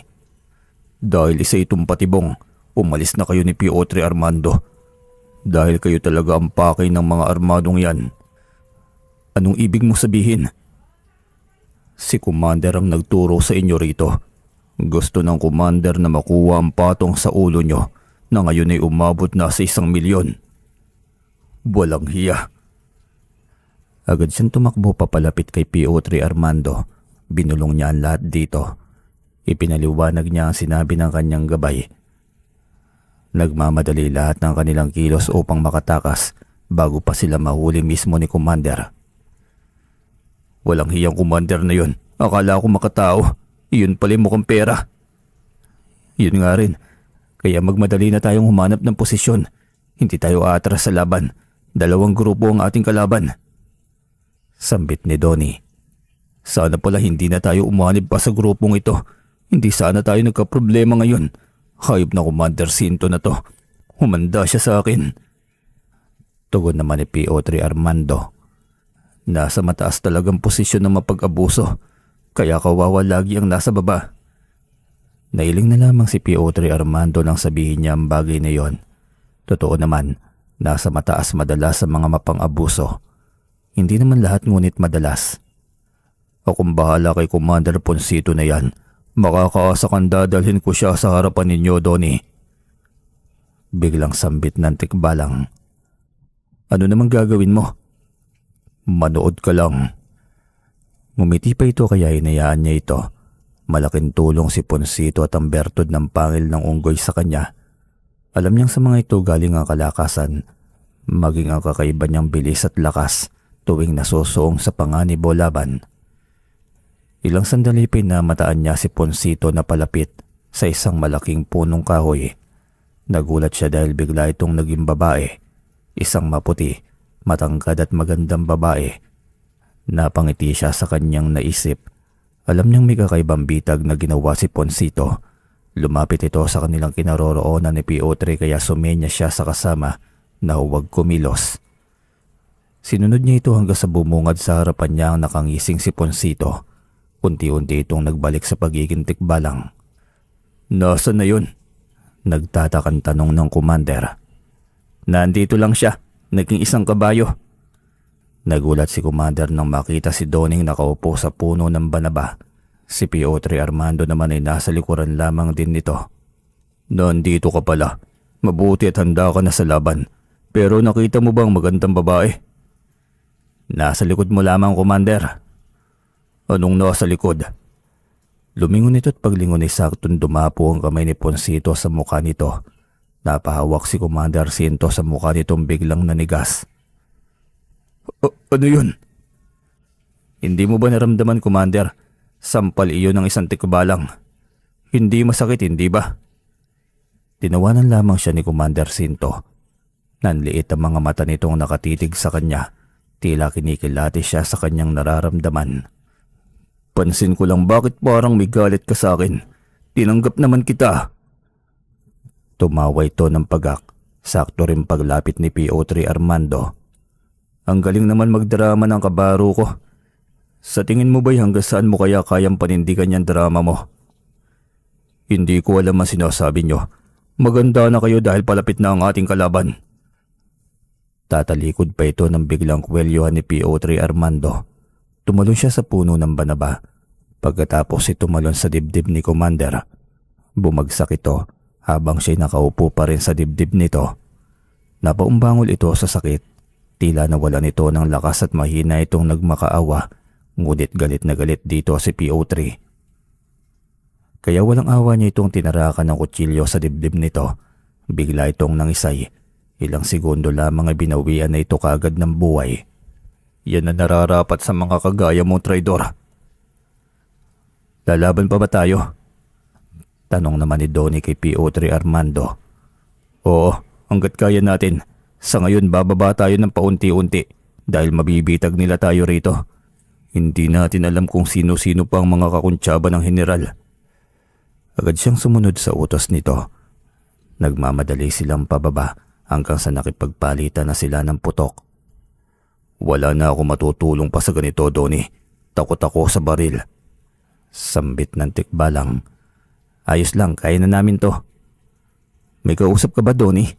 Dahil isa itong patibong, umalis na kayo ni PO3 Armando. Dahil kayo talaga ang pakay ng mga armadong yan. Anong ibig mo sabihin? Si Commander ang nagturo sa inyo rito. Gusto ng Commander na makuha ang patong sa ulo nyo na ngayon ay umabot na sa 1 milyon. Walang hiya. Agad siyang tumakbo papalapit kay PO3 Armando. Binulong niya ang lahat dito. Ipinaliwanag niya ang sinabi ng kanyang gabay. Nagmamadali lahat ng kanilang kilos upang makatakas bago pa sila mahuli mismo ni Commander. Walang hiyang Commander na yun. Akala ko makatao. Yun pala mukhang pera. Yun nga rin. Kaya magmadali na tayong humanap ng posisyon. Hindi tayo aatras sa laban. 2 grupo ang ating kalaban. Sambit ni Donnie. Sana pala hindi na tayo umanib pa sa grupong ito. Hindi sana tayo nagkaproblema ngayon. Hayop na Commander Sinto na to. Humanda siya sa akin. Tugon naman ni PO3 Armando. Nasa mataas talagang posisyon ng mapag-abuso. Kaya kawawa lagi ang nasa baba. Nailing na lamang si PO3 Armando nang sabihin niya ang bagay na yon. Totoo naman, nasa mataas madalas sa mga mapang-abuso. Hindi naman lahat ngunit madalas. Akong bahala kay Commander Ponsito na yan. Makakaasa kang dadalhin ko siya sa harapan ninyo, Donnie. Biglang sambit ng tikbalang. Ano namang gagawin mo? Manood ka lang. Ngumiti pa ito kaya hinayaan niya ito. Malaking tulong si Ponsito at ang bertod ng pangil ng unggoy sa kanya. Alam niyang sa mga ito galing ang kalakasan, maging ang kakaiba niyang bilis at lakas tuwing nasusuong sa panganib o laban. Ilang sandali pinamataan niya si Ponsito na palapit sa isang malaking punong kahoy. Nagulat siya dahil bigla itong naging babae. Isang maputi, matangkad at magandang babae. Napangiti siya sa kanyang naisip. Alam niyang may kakaibang bitag na ginawa si Ponsito. Lumapit ito sa kanilang kinaroroonan ni PO3 kaya sumenya siya sa kasama na huwag kumilos. Sinunod niya ito hanggang sa bumungad sa harapan niya ang nakangising si Ponsito. Unti-unti itong nagbalik sa pagiging tikbalang. Nasaan na yun? Nagtatakang tanong ng Commander. Nandito lang siya, naging isang kabayo. Nagulat si Commander nang makita si Doning nakaupo sa puno ng banaba. Si PO3 Armando naman ay nasa likuran lamang din nito. Nandito ka pala. Mabuti at handa ka na sa laban. Pero nakita mo bang magandang babae? Nasa likod mo lamang, Commander. Anong nasa likod? Lumingon ito at paglingon ay saktong dumapo ang kamay ni Ponsito sa mukha nito. Napahawak si Commander Sinto sa mukha nitong biglang nanigas. Ano yun? Hindi mo ba naramdaman, Commander? Sampal iyon ng isang tikbalang. Hindi masakit, hindi ba? Tinawanan lamang siya ni Commander Sinto. Nanliit ang mga mata nitong nakatitig sa kanya. Tila kinikilati siya sa kanyang nararamdaman. Pansin ko lang bakit parang may galit ka sa akin. Tinanggap naman kita. Tumawa ito ng pagak. Sakto rin paglapit ni PO3 Armando. Ang galing naman magdrama ng kabaro ko. Sa tingin mo ba'y hanggang saan mo kaya kayang panindigan yung drama mo? Hindi ko alam ang sinasabi nyo. Maganda na kayo dahil palapit na ang ating kalaban. Tatalikod pa ito ng biglang kwelyohan ni PO3 Armando. Tumalon siya sa puno ng banaba. Pagkatapos tumalon sa dibdib ni Commander. Bumagsak ito habang siya'y nakaupo pa rin sa dibdib nito. Napaumbangol ito sa sakit. Tila nawalan ito ng lakas at mahina itong nagmakaawa, ngunit galit na galit dito si PO3. Kaya walang awa niya itong tinarakan ng kutsilyo sa dibdib nito. Bigla itong nangisay. Ilang segundo lamang ay binawian na ito kaagad ng buhay. Yan na nararapat sa mga kagaya mong traidor. Lalaban pa ba tayo? Tanong naman ni Donnie kay PO3 Armando. Oo, hanggat kaya natin. Sa ngayon bababa tayo ng paunti-unti dahil mabibitag nila tayo rito. Hindi natin alam kung sino-sino pa ang mga kakuntsaba ng general. Agad siyang sumunod sa utos nito. Nagmamadali silang pababa hanggang sa nakipagpalitan na sila ng putok. Wala na ako matutulong pa sa ganito, Donnie. Takot ako sa baril. Sambit ng tikbalang. Ayos lang, kaya na namin to. May kausap ka ba, Donnie?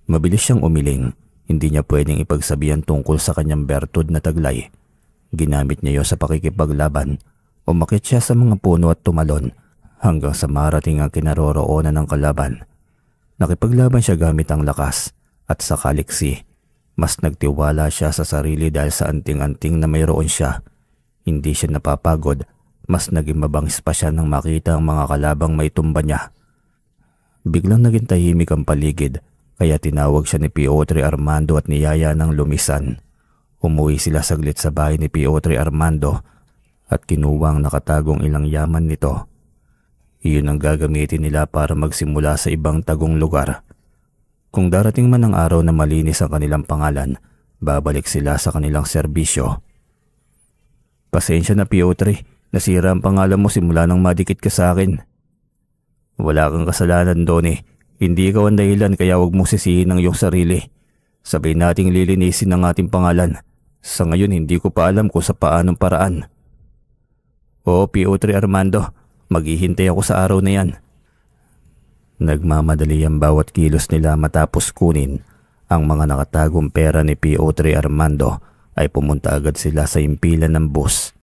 Mabilis siyang umiling. Hindi niya pwedeng ipagsabihan tungkol sa kanyang bertud na taglay. Ginamit niya yun sa pakikipaglaban. Umakyat siya sa mga puno at tumalon hanggang sa marating ang kinaroroonan ng kalaban. Nakipaglaban siya gamit ang lakas at sa kaliksi. Mas nagtiwala siya sa sarili dahil sa anting-anting na mayroon siya. Hindi siya napapagod. Mas naging mabangis pa siya nang makita ang mga kalabang may tumba niya. Biglang naging tahimik ang paligid. Kaya tinawag siya ni PO3 Armando at niyaya ng lumisan. Umuwi sila saglit sa bahay ni PO3 Armando at kinuha ang nakatagong ilang yaman nito. Iyon ang gagamitin nila para magsimula sa ibang tagong lugar. Kung darating man ang araw na malinis ang kanilang pangalan, babalik sila sa kanilang serbisyo. Pasensya na PO3, nasira ang pangalan mo simula nang madikit ka sa akin. Wala kang kasalanan, Donnie. Hindi ikaw ang dahilan kaya huwag mong sisihin ang iyong sarili. Sabihin nating lilinisin ang ating pangalan. Sa ngayon hindi ko pa alam kung sa paanong paraan. Oo, PO3 Armando, maghihintay ako sa araw na yan. Nagmamadali ang bawat kilos nila matapos kunin ang mga nakatagong pera ni PO3 Armando ay pumunta agad sila sa impilan ng bus